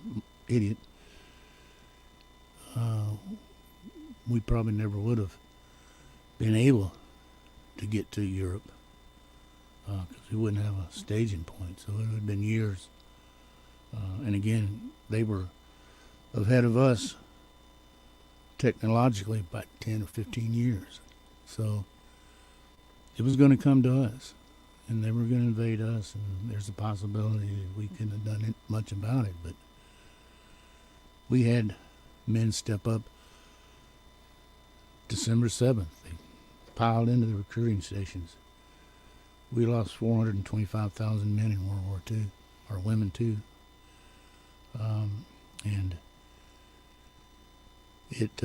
idiot, we probably never would have been able to get to Europe, because we wouldn't have a staging point. So it would have been years. And again, they were ahead of us technologically by 10 or 15 years. So it was going to come to us, and they were going to invade us, and there's a possibility that we couldn't have done much about it. But we had men step up. December 7th, they piled into the recruiting stations. We lost 425,000 men in World War II, or women too. And it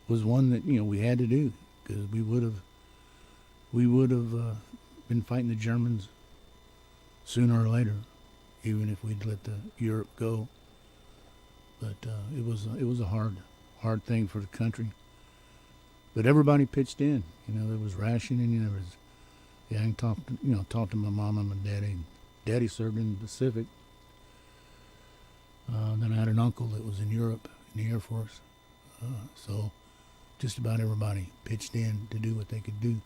was one that we had to do, because we would have been fighting the Germans sooner or later, even if we'd let the Europe go. But it was a hard thing for the country. But everybody pitched in. There was rationing. There was, I can talk to my mom and my daddy. Daddy served in the Pacific. Then I had an uncle that was in Europe in the Air Force. So just about everybody pitched in to do what they could do.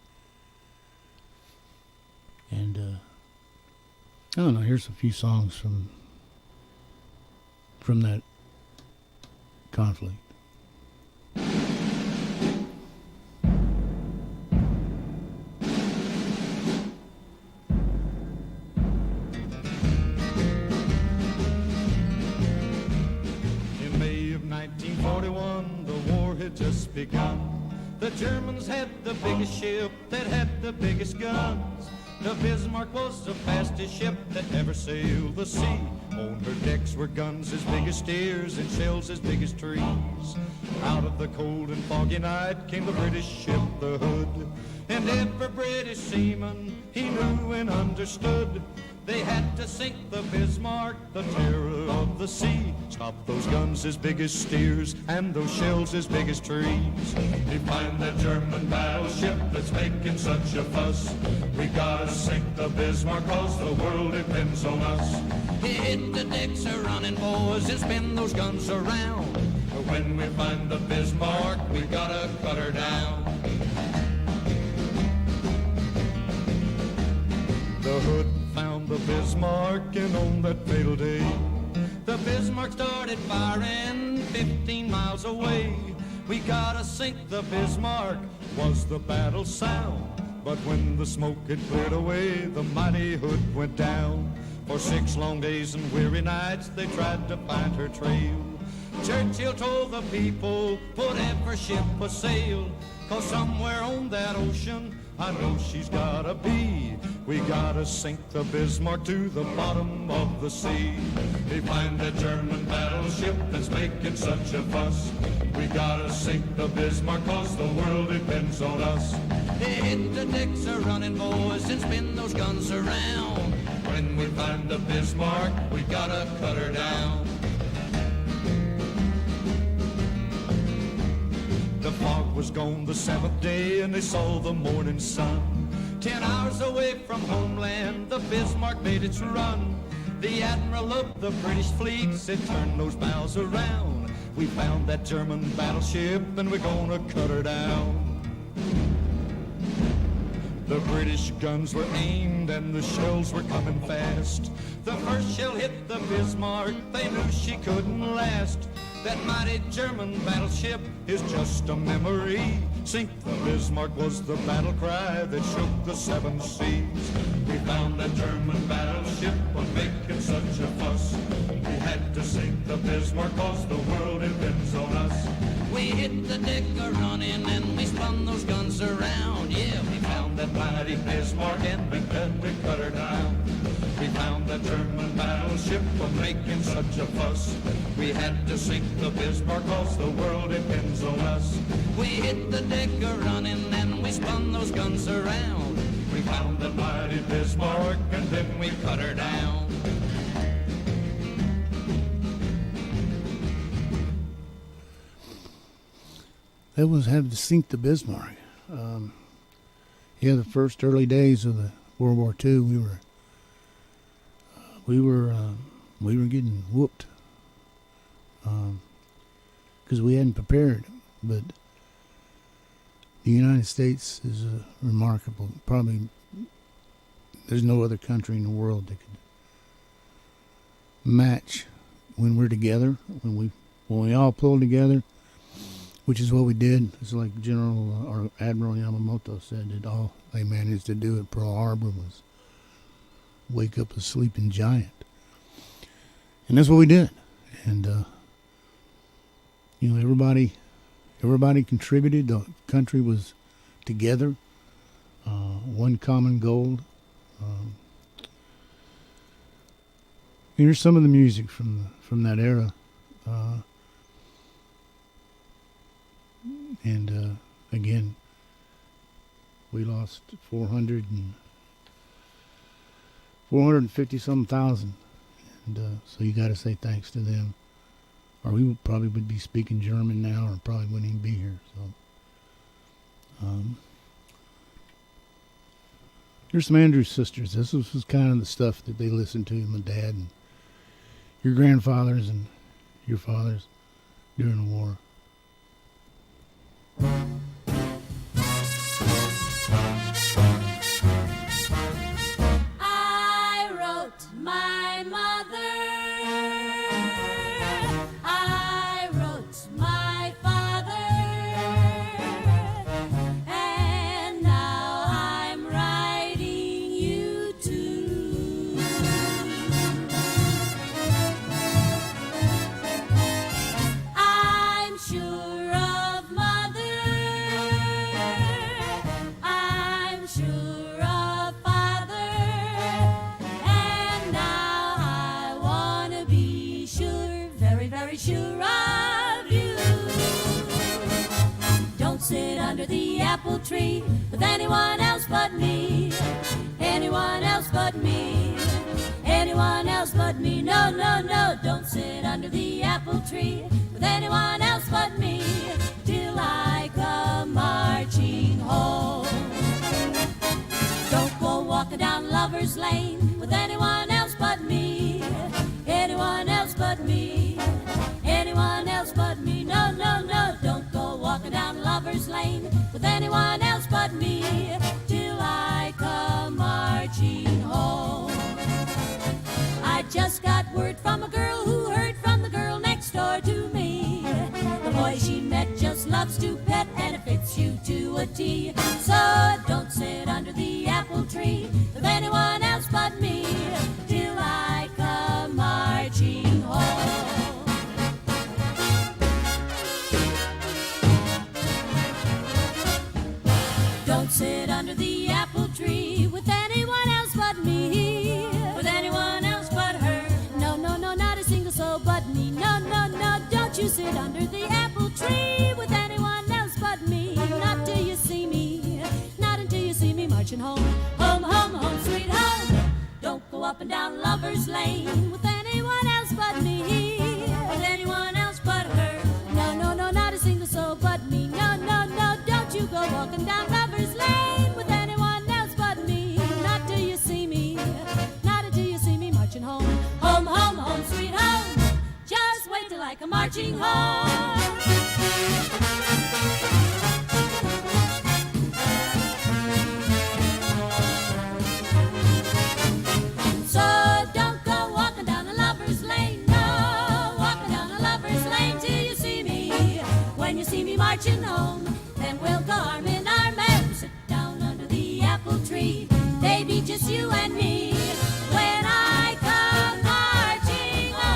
And I don't know, here's a few songs from that conflict. Just begun. The Germans had the biggest ship that had the biggest guns. The Bismarck was the fastest ship that ever sailed the sea. On her decks were guns as big as steers and shells as big as trees. Out of the cold and foggy night came the British ship, the Hood. And every British seaman, he knew and understood. They had to sink the Bismarck, the terror of the sea. Stop those guns as big as steers and those shells as big as trees. We find that German battleship that's making such a fuss. We gotta sink the Bismarck 'cause the world depends on us. Hit the decks a running, boys, and spin those guns around. When we find the Bismarck, we gotta cut her down. The Hood found the Bismarck, and on that fatal day, the Bismarck started firing 15 miles away. We gotta sink the Bismarck, was the battle sound. But when the smoke had cleared away, the mighty Hood went down. For 6 long days and weary nights, they tried to find her trail. Churchill told the people, put every ship a sail, 'cause somewhere on that ocean, I know she's gotta be. We gotta sink the Bismarck to the bottom of the sea. We find a German battleship that's making such a fuss. We gotta sink the Bismarck 'cause the world depends on us. Hit the decks a running, boys, and spin those guns around. When we find the Bismarck, we gotta cut her down. The fog was gone the 7th day, and they saw the morning sun. 10 hours away from homeland, the Bismarck made its run. The admiral of the British fleet said, turn those bows around. We found that German battleship, and we're gonna cut her down. The British guns were aimed, and the shells were coming fast. The first shell hit the Bismarck, they knew she couldn't last. That mighty German battleship is just a memory. Sink the Bismarck was the battle cry that shook the 7 seas. We found that German battleship was making such a fuss. We had to sink the Bismarck 'cause the world depends on us. We hit the deck a-running and we spun those guns around. Yeah, we found that mighty Bismarck and we cut her down. We found that German battleship was making such a fuss. We had to sink the Bismarck 'cause the world depends on us. We hit the deck a-running and we spun those guns around. We found the mighty Bismarck and then we cut her down. That was had to sink the Bismarck. The first early days of the World War II, we were getting whooped because we hadn't prepared. But the United States is a remarkable. Probably there's no other country in the world that could match when we're together. When we all pull together. Which is what we did. It's like General or Admiral Yamamoto said that all they managed to do at Pearl Harbor was wake up a sleeping giant. And that's what we did. And, everybody contributed. The country was together. One common goal. Here's some of the music from that era. And again, we lost 450 some thousand, and so you got to say thanks to them, or we probably would be speaking German now, or probably wouldn't even be here. So, here's some Andrews Sisters. This was kind of the stuff that they listened to, my dad and your grandfathers and your fathers during the war. I wrote my mother, I wrote my father, and now I'm writing you too. I'm apple tree with anyone else but me. Anyone else but me. Anyone else but me. No, no, no, don't sit under the apple tree with anyone else but me till I come marching home. Don't go walking down Lover's Lane with anyone else but me. Anyone else but me. Anyone else but me. No, no, no, don't go walking down Lover's Lane with anyone else but me till I come marching home. I just got word from a girl who heard from the girl next door to me. The boy she met just loves to pet and it fits you to a T. So don't sit under the apple tree with anyone else but me till I come marching home. Don't sit under the apple tree with anyone else but me. With anyone else but her. No, no, no, not a single soul but me. No, no, no, don't you sit under the apple tree with anyone else but me. Not till you see me. Not until you see me marching home. Home, home, home, sweet home. Don't go up and down Lover's Lane with anyone else but me. With anyone else but her. No, no, no, not a single soul but me. No, no, no, don't you go walking down Lover's Lane with anyone else but me. Not till you see me. Not until you see me marching home. Home, home, home, sweet home. Just wait till I come marching home. So don't go walking down a Lover's Lane, no, walking down a Lover's Lane till you see me. When you see me marching home, then we'll go arm in arm and sit down under the apple tree. Baby, just you and me. When I come marching home.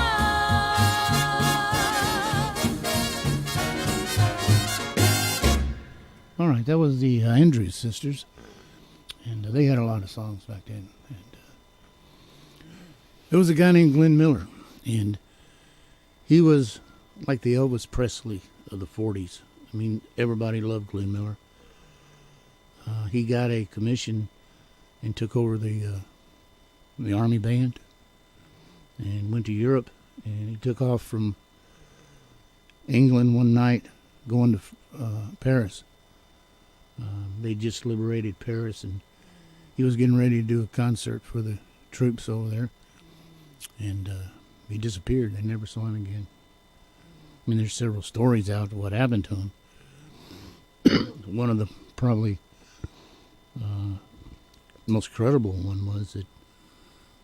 All right, that was the Andrews Sisters, and they had a lot of songs back then. And there was a guy named Glenn Miller, and he was like the Elvis Presley of the 40s. I mean, everybody loved Glenn Miller. He got a commission and took over the Army band and went to Europe, and he took off from England one night going to Paris. They just liberated Paris, and he was getting ready to do a concert for the troops over there, and he disappeared. They never saw him again. I mean, there's several stories out of what happened to him. One of the probably most credible one was that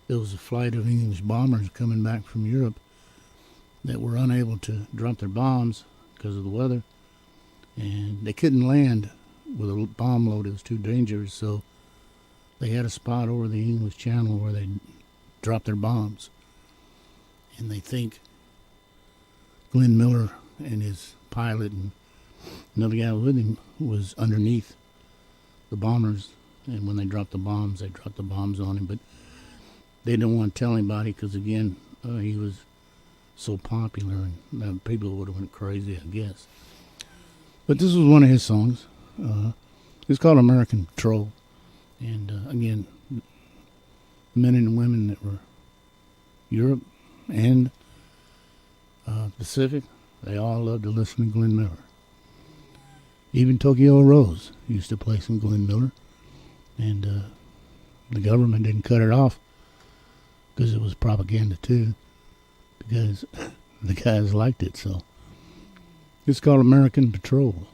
there was a flight of English bombers coming back from Europe that were unable to drop their bombs because of the weather, and they couldn't land with a bomb load. It was too dangerous, so they had a spot over the English Channel where they dropped their bombs, and they think Glenn Miller and his pilot and another guy with him was underneath the bombers, and when they dropped the bombs on him, but they didn't want to tell anybody because, again, he was so popular, and people would have went crazy, I guess. But this was one of his songs. It's called American Patrol, and again, men and women that were Europe and Pacific, they all loved to listen to Glenn Miller. Even Tokyo Rose used to play some Glenn Miller, and the government didn't cut it off because it was propaganda too, because the guys liked it. So it's called American Patrol.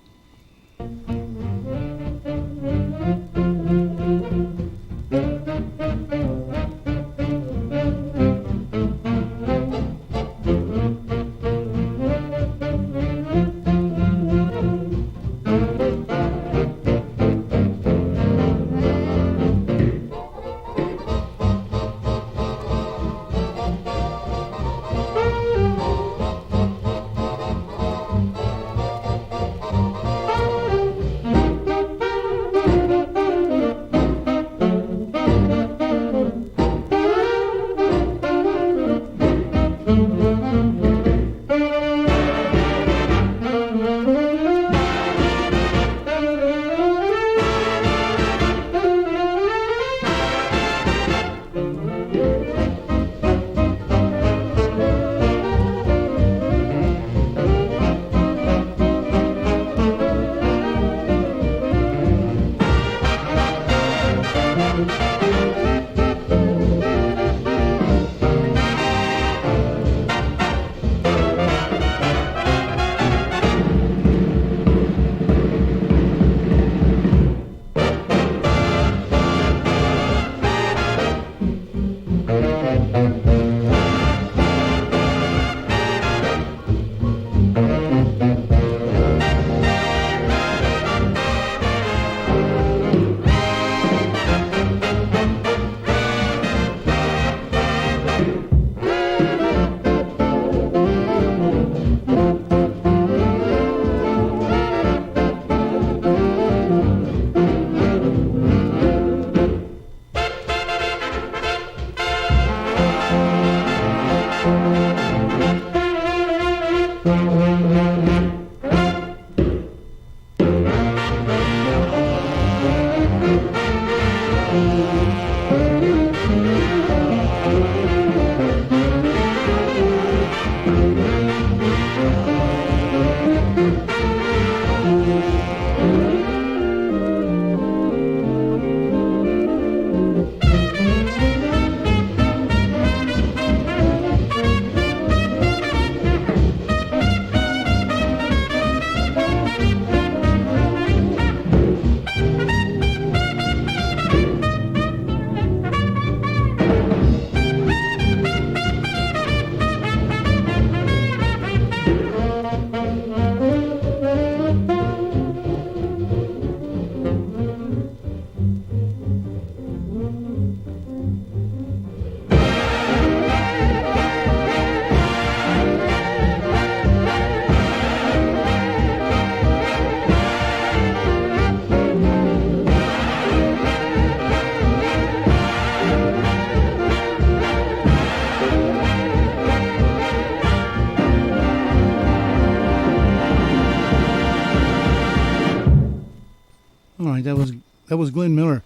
That was Glenn Miller.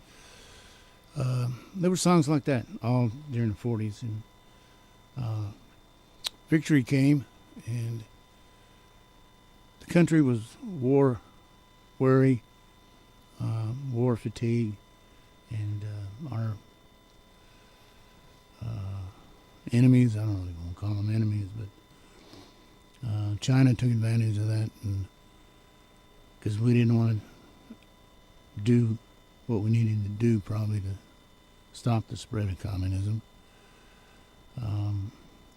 There were songs like that all during the 40s. And victory came, and the country was war weary, war fatigue, and our enemies, I don't really want to call them enemies, but China took advantage of that, and because we didn't want to do what we needed to do probably to stop the spread of communism.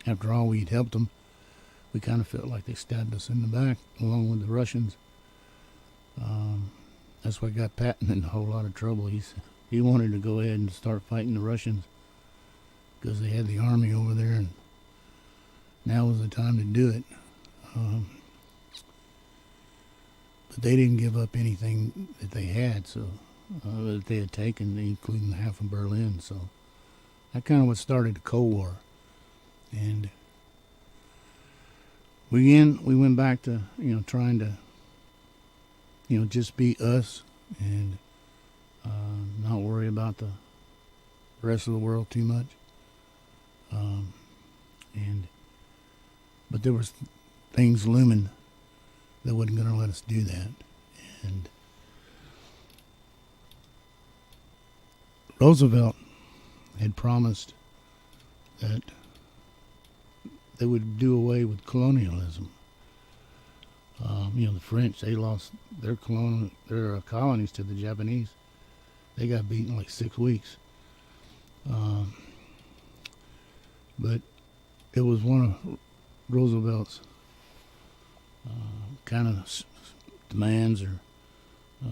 After all, we'd helped them. We kind of felt like they stabbed us in the back along with the Russians. That's what got Patton in a whole lot of trouble. He wanted to go ahead and start fighting the Russians because they had the army over there, and now was the time to do it. But they didn't give up anything that they had, so that they had taken, including half of Berlin. So that kind of what started the Cold War. And we went back to trying to just be us and not worry about the rest of the world too much. But there was things looming that wasn't going to let us do that. And Roosevelt had promised that they would do away with colonialism. The French, they lost their colonies to the Japanese. They got beaten in like 6 weeks. But it was one of Roosevelt's kind of demands, or I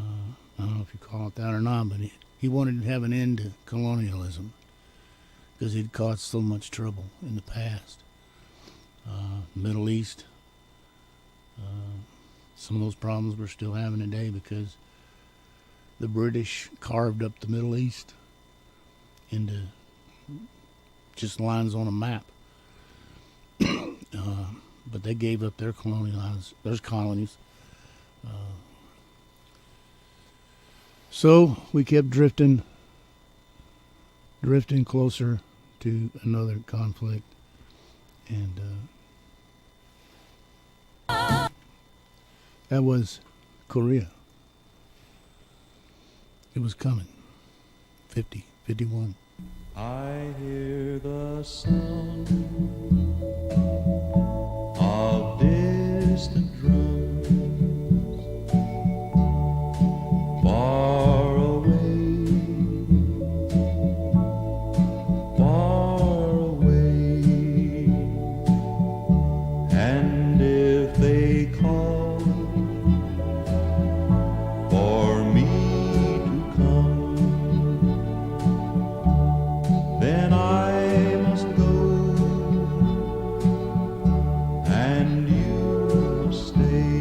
don't know if you call it that or not, but he wanted to have an end to colonialism because it caused so much trouble in the past. Middle East, some of those problems we're still having today because the British carved up the Middle East into just lines on a map. But they gave up their colonies. So we kept drifting closer to another conflict. And that was Korea. It was coming. 51. I hear the sound of distant drums far away, far away. And if they call for me to come, then I must go, and you must stay.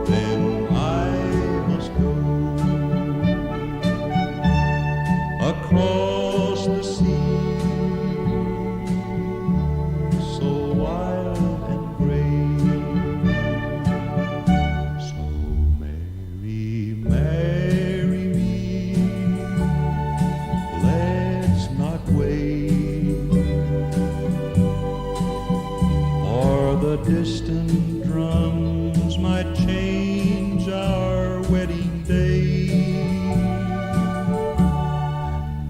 then I must go across the sea, so wild and gray. So marry, marry me, let's not wait for the distant drums might change our wedding day.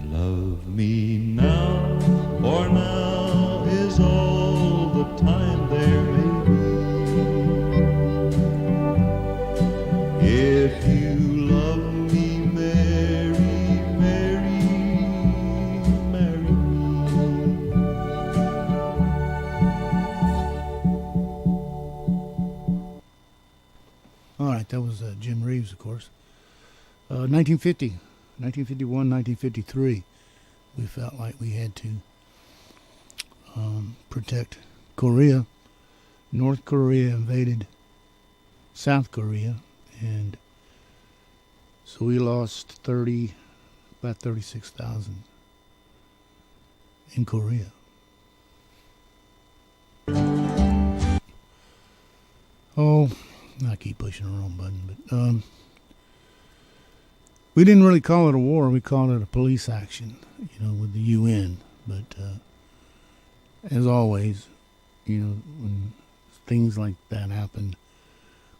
Love me now, for now is all the time there may be. If you love me, marry, marry, marry me. All right, that was Jim Reeves, of course. 1950, 1951, 1953, we felt like we had to protect Korea. North Korea invaded South Korea, and so we lost about 36,000 in Korea. Oh, I keep pushing the wrong button, but we didn't really call it a war. We called it a police action, with the UN. But as always, when things like that happen,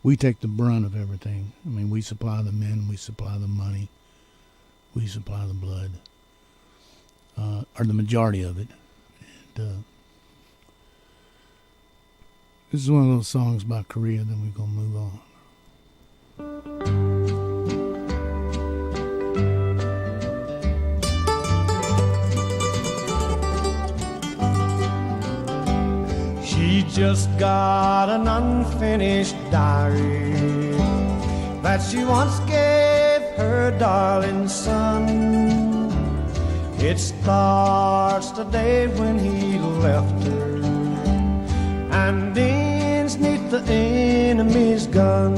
we take the brunt of everything. I mean, we supply the men, we supply the money, we supply the blood, or the majority of it. And this is one of those songs about Korea, then we're going to move on. She just got an unfinished diary that she once gave her darling son. It starts the day when he left her and ends neath the enemy's gun.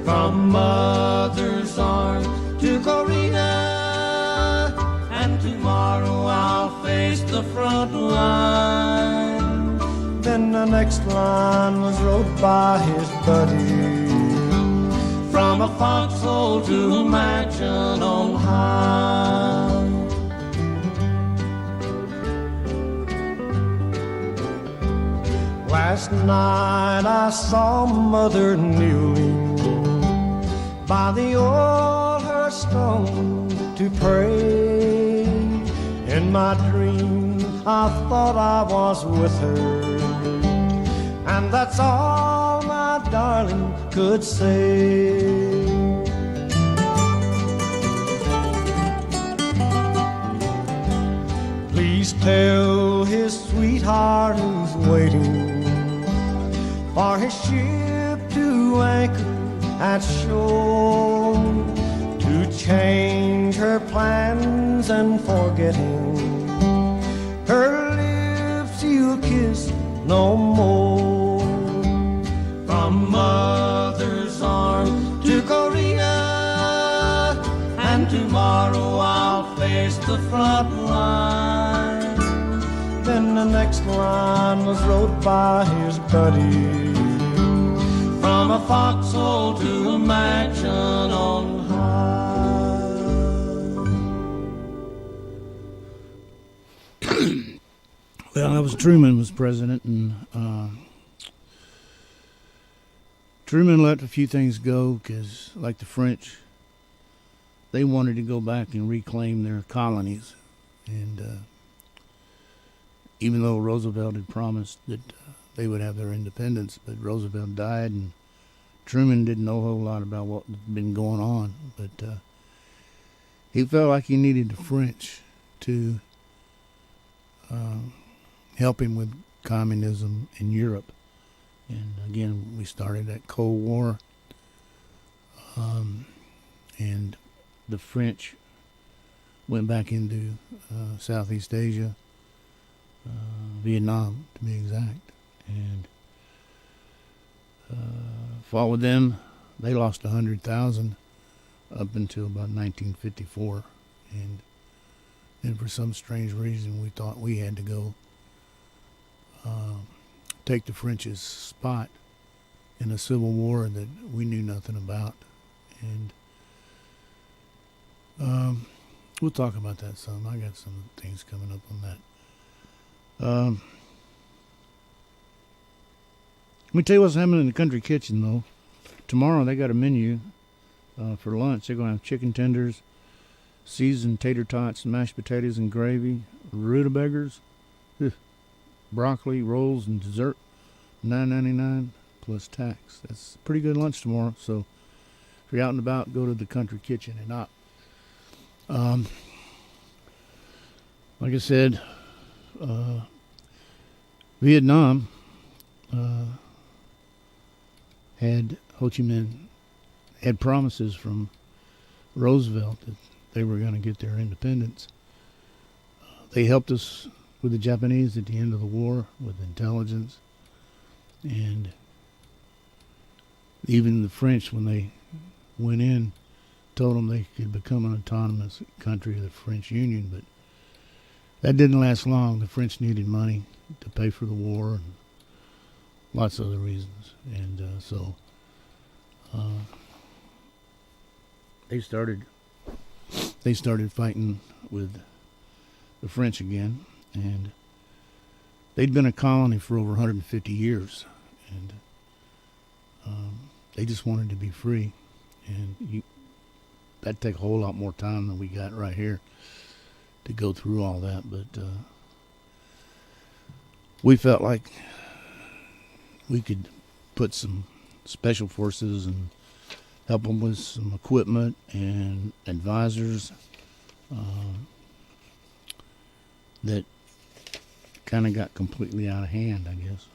From mother's arms to Korea, and tomorrow I'll face the front line. Then the next line was wrote by his buddy, from a foxhole to a mansion on high. Last night I saw mother kneeling by the old hearthstone to pray. In my dreams I thought I was with her, and that's all my darling could say. Please tell his sweetheart who's waiting for his ship to anchor at shore, to change her plans and forgetting her lips he'll kiss no more. From mother's arms to Korea, and tomorrow I'll face the front line. Then the next line was wrote by his buddy, from a foxhole to a mansion on high. Well, that was Truman was president, and Truman let a few things go because, like the French, they wanted to go back and reclaim their colonies. And even though Roosevelt had promised that they would have their independence, but Roosevelt died, and Truman didn't know a whole lot about what had been going on. But he felt like he needed the French to help him with communism in Europe. And again, we started that Cold War, and the French went back into Southeast Asia, Vietnam to be exact, and fought with them. They lost 100,000 up until about 1954, and then for some strange reason we thought we had to go take the French's spot in a civil war that we knew nothing about. And we'll talk about that some. I got some things coming up on that. Let me tell you what's happening in the country kitchen, though. Tomorrow they got a menu for lunch. They're going to have chicken tenders, seasoned tater tots, mashed potatoes and gravy, rutabagas, broccoli, rolls, and dessert. $9.99 plus tax. That's a pretty good lunch tomorrow. So if you're out and about, go to the country kitchen and not. Like I said, Vietnam had Ho Chi Minh had promises from Roosevelt that they were going to get their independence. They helped us with the Japanese at the end of the war with intelligence, and even the French, when they went in, told them they could become an autonomous country of the French Union, but that didn't last long. The French needed money to pay for the war and lots of other reasons, and so they started fighting with the French again, and they'd been a colony for over 150 years, and they just wanted to be free, and that'd take a whole lot more time than we got right here to go through all that, but we felt like we could put some special forces and help them with some equipment and advisors that kind of got completely out of hand, I guess,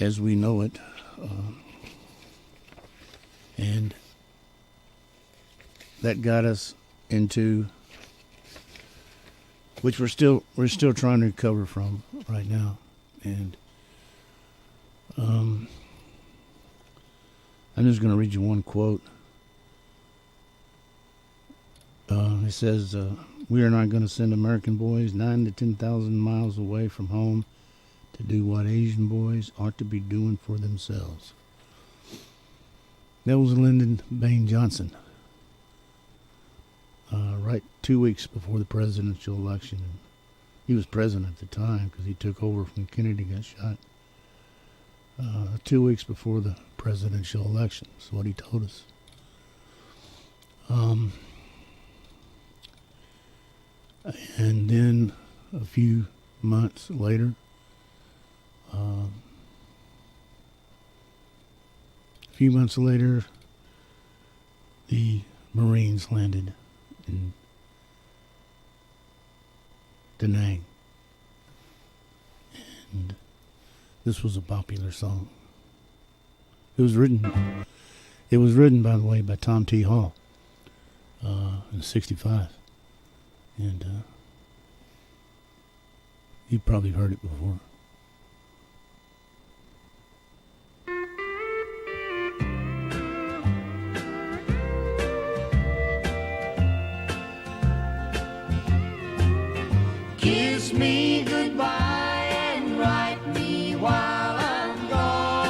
as we know it. And that got us into, which we're still trying to recover from right now. And I'm just going to read you one quote. It says, "We are not going to send American boys 9,000 to 10,000 miles away from home to do what Asian boys ought to be doing for themselves." That was Lyndon Baines Johnson, right 2 weeks before the presidential election. He was president at the time because he took over when Kennedy got shot. 2 weeks before the presidential election is what he told us. And then a few months later, the Marines landed in Da Nang. And this was a popular song. It was written, by the way, by Tom T. Hall in '65. And you've probably heard it before. Kiss me goodbye and write me while I'm gone.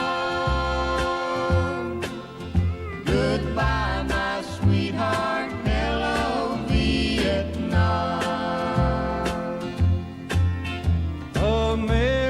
Goodbye, my sweetheart. Hello, Vietnam. America.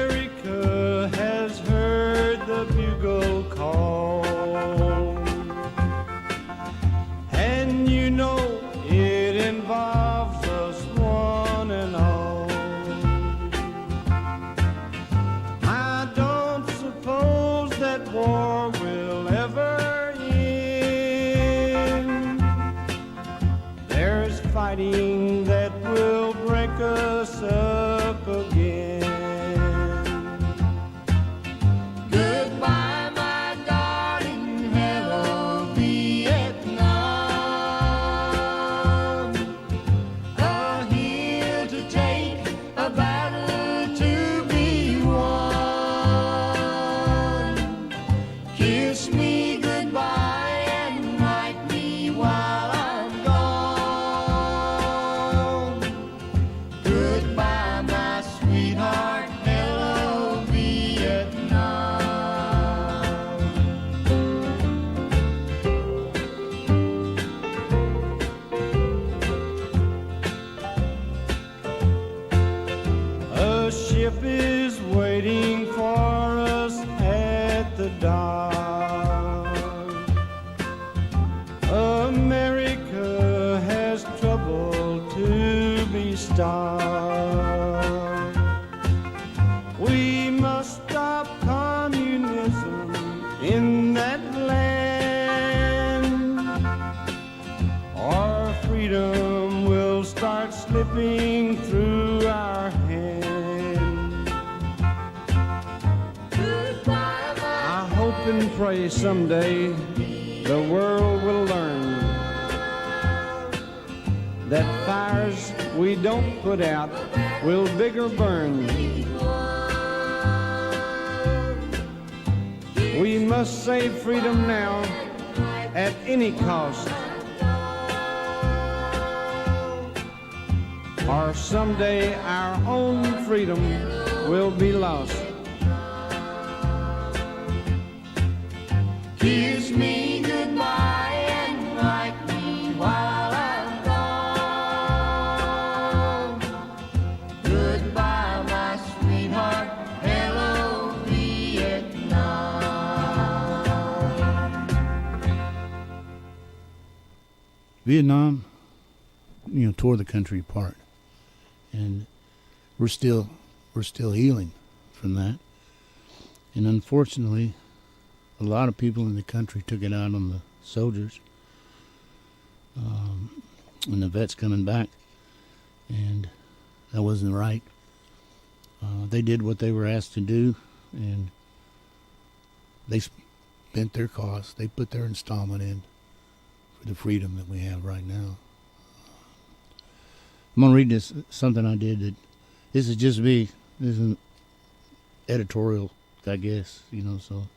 ship is waiting for us at the dock. America has trouble to be stopped. We must stop communism in that land. Our freedom will start slipping through our hand. I hope and pray someday the world will learn that fires we don't put out will bigger burn. We must save freedom now at any cost, or someday our own freedom will be lost. Kiss me goodbye and write me while I'm gone. Goodbye, my sweetheart. Hello, Vietnam. Vietnam, tore the country apart, and we're still healing from that. And unfortunately, a lot of people in the country took it out on the soldiers, and the vets coming back, and that wasn't right. They did what they were asked to do, and they spent their cost. They put their installment in for the freedom that we have right now. I'm going to read this, something I did that, this is just me, this is an editorial, I guess, so.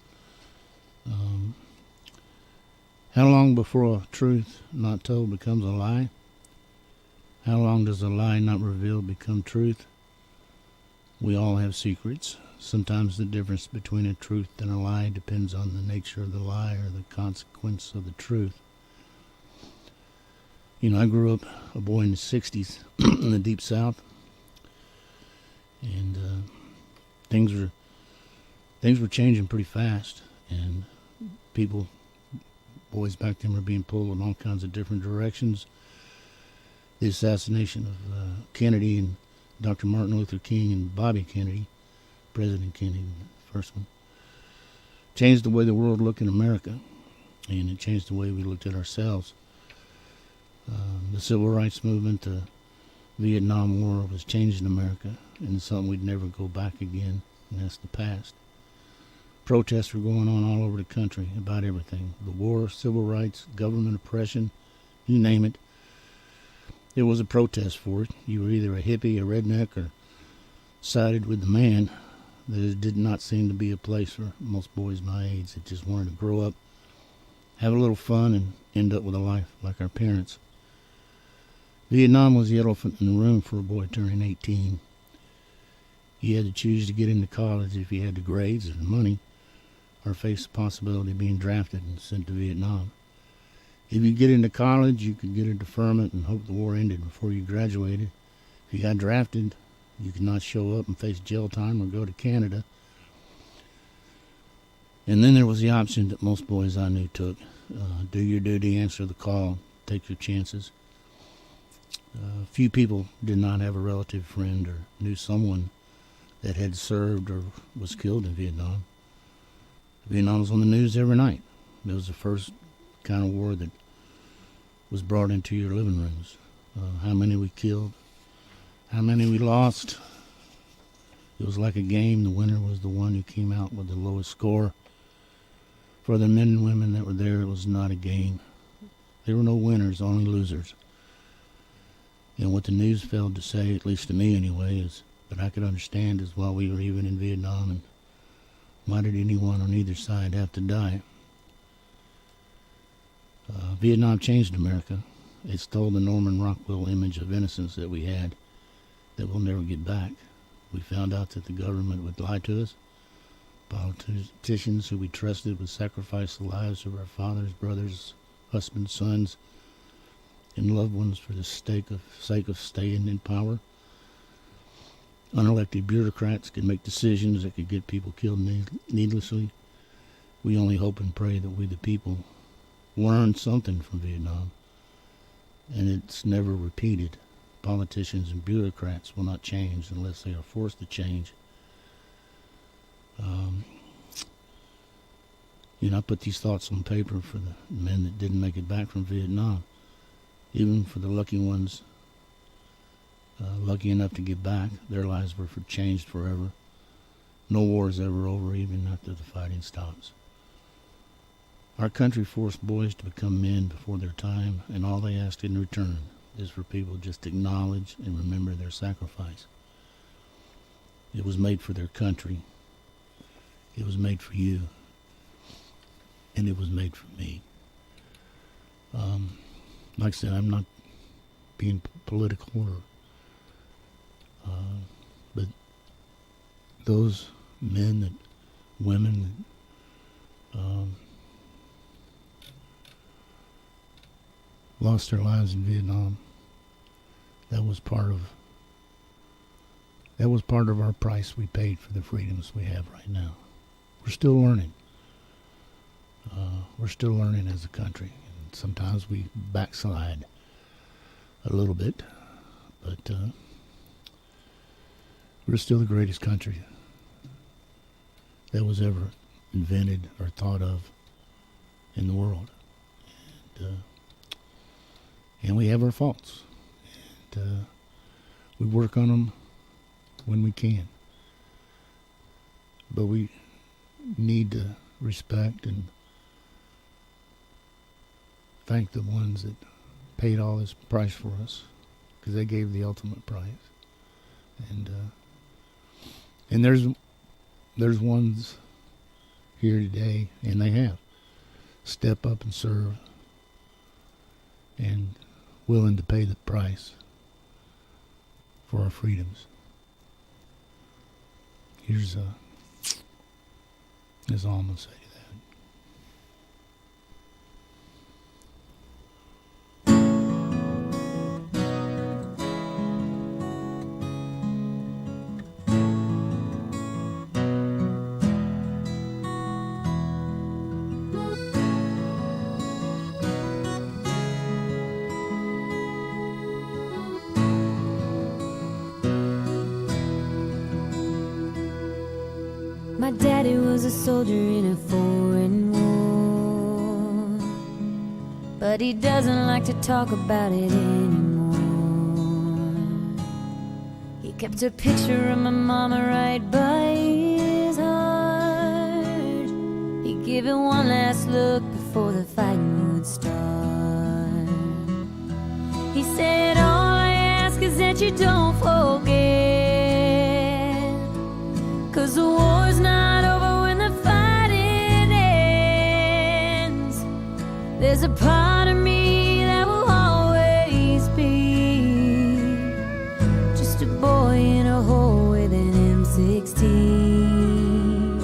How long before a truth not told becomes a lie? How long does a lie not revealed become truth? We all have secrets. Sometimes the difference between a truth and a lie depends on the nature of the lie or the consequence of the truth. I grew up a boy in the 60s in the Deep South, and things were changing pretty fast, and boys back then were being pulled in all kinds of different directions. The assassination of Kennedy and Dr. Martin Luther King and Bobby Kennedy, President Kennedy, the first one, changed the way the world looked in America, and it changed the way we looked at ourselves. The Civil Rights Movement, the Vietnam War was changing America, and it's something we'd never go back again, and that's the past. Protests were going on all over the country about everything. The war, civil rights, government oppression, you name it. There was a protest for it. You were either a hippie, a redneck, or sided with the man. There did not seem to be a place for most boys my age that just wanted to grow up, have a little fun, and end up with a life like our parents. Vietnam was the elephant in the room for a boy turning 18. He had to choose to get into college if he had the grades or the money, or face the possibility of being drafted and sent to Vietnam. If you get into college, you could get a deferment and hope the war ended before you graduated. If you got drafted, you could not show up and face jail time or go to Canada. And then there was the option that most boys I knew took. Do your duty, answer the call, take your chances. Few people did not have a relative, friend, or knew someone that had served or was killed in Vietnam. Vietnam was on the news every night. It was the first kind of war that was brought into your living rooms. How many we killed, how many we lost. It was like a game. The winner was the one who came out with the lowest score. For the men and women that were there, it was not a game. There were no winners, only losers. And what the news failed to say, at least to me anyway, is that I could understand is while we were even in Vietnam, and why did anyone on either side have to die? Vietnam changed America. It stole the Norman Rockwell image of innocence that we had that we'll never get back. We found out that the government would lie to us. Politicians who we trusted would sacrifice the lives of our fathers, brothers, husbands, sons, and loved ones for the sake of staying in power. unelected bureaucrats could make decisions that could get people killed needlessly. We only hope and pray that we, the people, learn something from Vietnam, and it's never repeated. Politicians and bureaucrats will not change unless they are forced to change. I put these thoughts on paper for the men that didn't make it back from Vietnam. Even for the lucky ones, lucky enough to get back, their lives were changed forever. No war is ever over, even after the fighting stops. Our country forced boys to become men before their time, and all they ask in return is for people just to acknowledge and remember their sacrifice. It was made for their country. It was made for you. And it was made for me. Like I said, I'm not being political, but those men, women, lost their lives in Vietnam. That was part of our price we paid for the freedoms we have right now. We're still learning. We're still learning as a country. And sometimes we backslide a little bit, but we're still the greatest country that was ever invented or thought of in the world. And we have our faults. And we work on them when we can. But we need to respect and thank the ones that paid all this price for us, because they gave the ultimate price. And there's ones here today, and they have step up and serve and willing to pay the price for our freedoms. That's all I'm going to say to that. My daddy was a soldier in a foreign war, but he doesn't like to talk about it anymore. He kept a picture of my mama right by his heart. He'd give it one last look before the fighting would start. He said, all I ask is that you don't forget, 'cause the war's not over when the fighting ends. There's a part of me that will always be just a boy in a hole with an M16,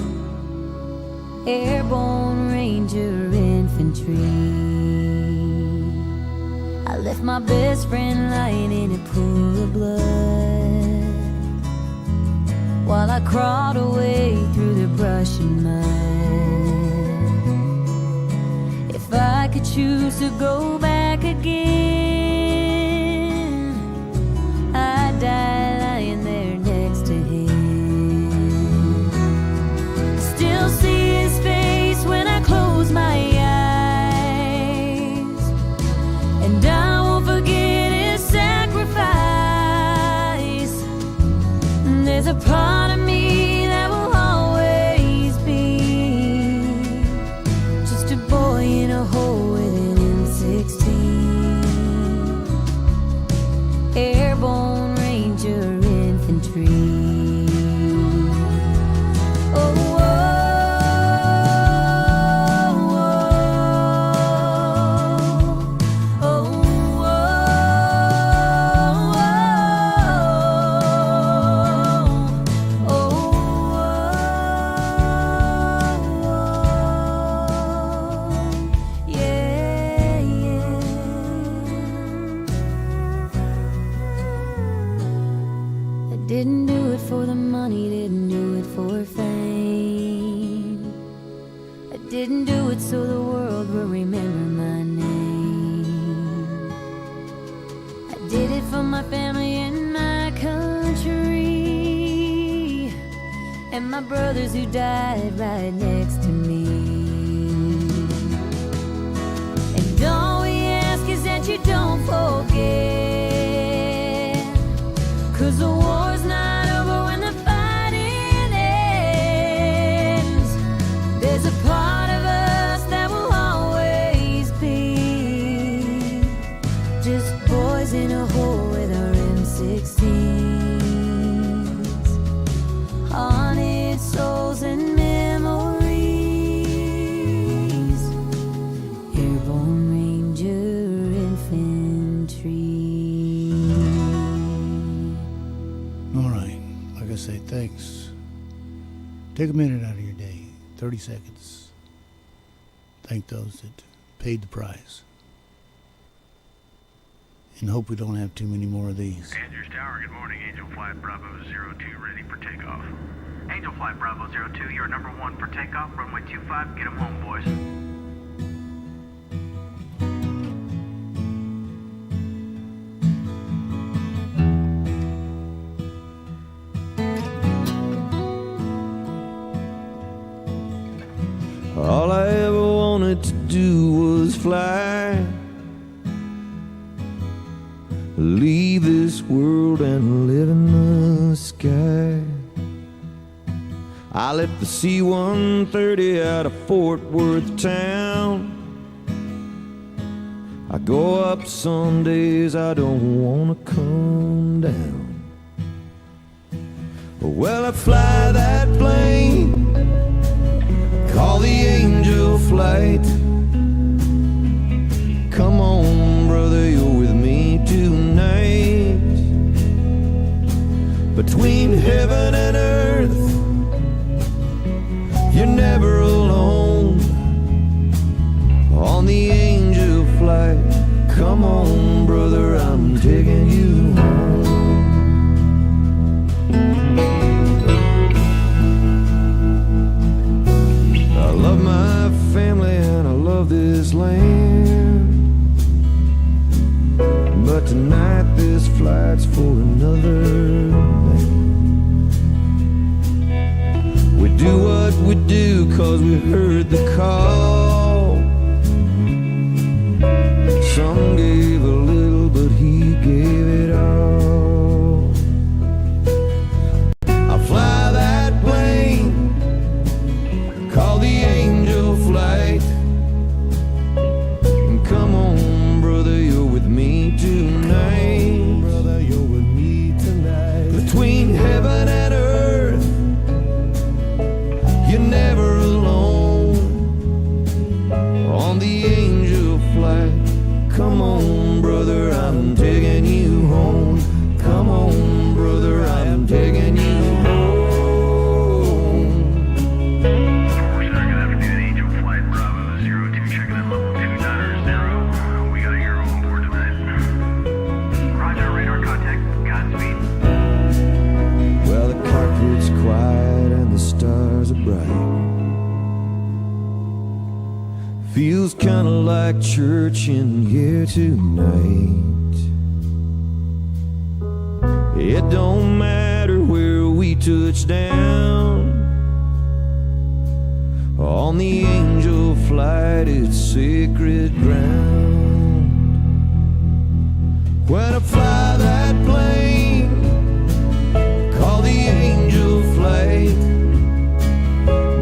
airborne ranger infantry. I left my best friend lying in a pool of blood while I crawled away through the brush and mud. If I could choose to go back again, I'd die lying there next to him. Still see his face when I close my eyes, and I won't forget his sacrifice. There's a part of me that will always be just a boy in a hole with an M16. he didn't do it for fame. I didn't do it so the world will remember my name. I did it for my family and my country, and my brothers who died right next to me. And all we ask is that you don't forget, 'cause the war's not over when the fighting ends. There's a part of us that will always be just boys in a hole with our M16s, haunted souls and memories, airborne ranger infantry. All right, like I say, thanks. Take a minute out of your day, 30 seconds. Thank those that paid the price. And hope we don't have too many more of these. Andrews Tower, good morning. Angel Flight Bravo 02 ready for takeoff. Angel Flight Bravo 02, you're number 1 for takeoff. Runway 25, get them home, boys. All I ever wanted to do was fly, leave this world and live in the sky. I left the C-130 out of Fort Worth town. I go up some days I don't want to come down. Well, I fly that plane, call the Angel Flight. Come on, brother, you're with me tonight. Between heaven and earth, you're never alone. On the Angel Flight, come on, brother, I'm taking you home. I love my family and I love this land, but tonight this flight's for another man. We do what we do 'cause we heard the call. Some gave a little, but he gave it all. I fly that plane, call the Angel Flight. Come on, brother, you're with me tonight. Brother, you're with me tonight. Between heaven and earth, you're never alone. On the Angel Flight, come on, brother, I'm taking you home. Come on, brother, I'm taking you home. It's quiet and the stars are bright. Feels kinda like church in here tonight. It don't matter where we touch down. On the Angel Flight, it's sacred ground. When I fly that plane, call the Angel Flight.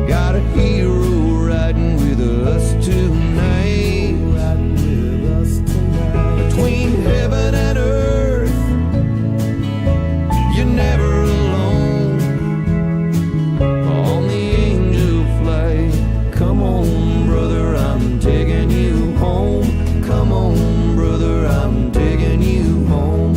Got a hero riding with us tonight. Riding with us tonight. Between heaven and earth, you're never alone. On the Angel Flight, come on, brother, I'm taking you home. Come on, brother, I'm taking you home.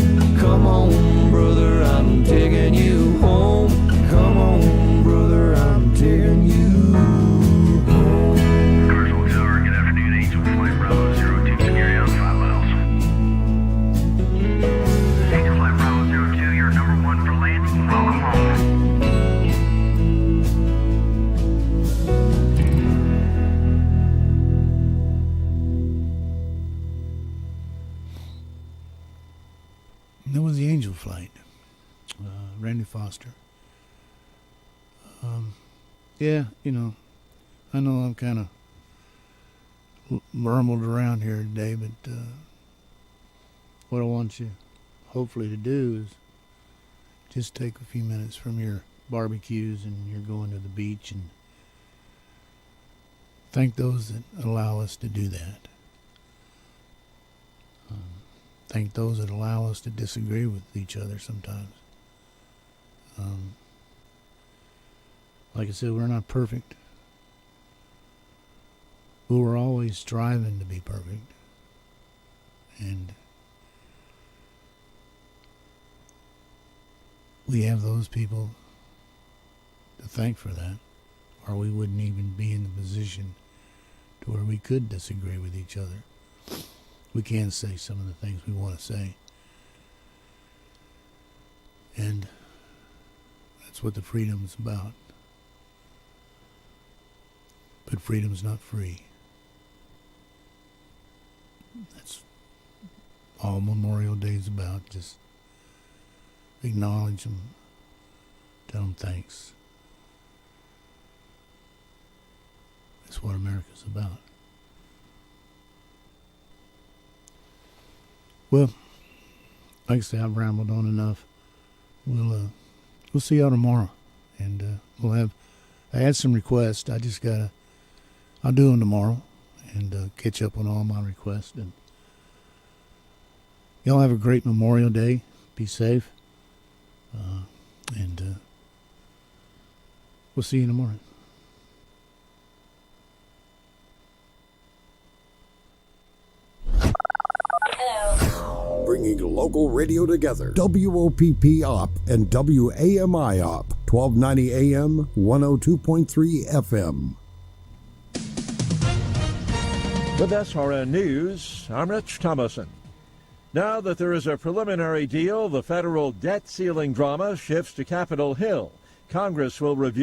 roster. Yeah, you know, I know I'm kind of murmled around here today, but what I want you hopefully to do is just take a few minutes from your barbecues and you're going to the beach and thank those that allow us to do that. Thank those that allow us to disagree with each other sometimes. Like I said, we're not perfect, but we're always striving to be perfect. And we have those people to thank for that, or we wouldn't even be in the position to where we could disagree with each other. We can say some of the things we want to say. And that's what the freedom's about. But freedom's not free. That's all Memorial Day's about. Just acknowledge them, tell them thanks. That's what America's about. Well, like I say, I've rambled on enough. We'll see y'all tomorrow, and I had some requests. I'll do them tomorrow and catch up on all my requests. And y'all have a great Memorial Day. Be safe. And we'll see you in the morning. Bringing local radio together. WOPP Up and WAMI Up. 1290 AM, 102.3 FM. With SRN News, I'm Rich Thomason. Now that there is a preliminary deal, the federal debt ceiling drama shifts to Capitol Hill. Congress will review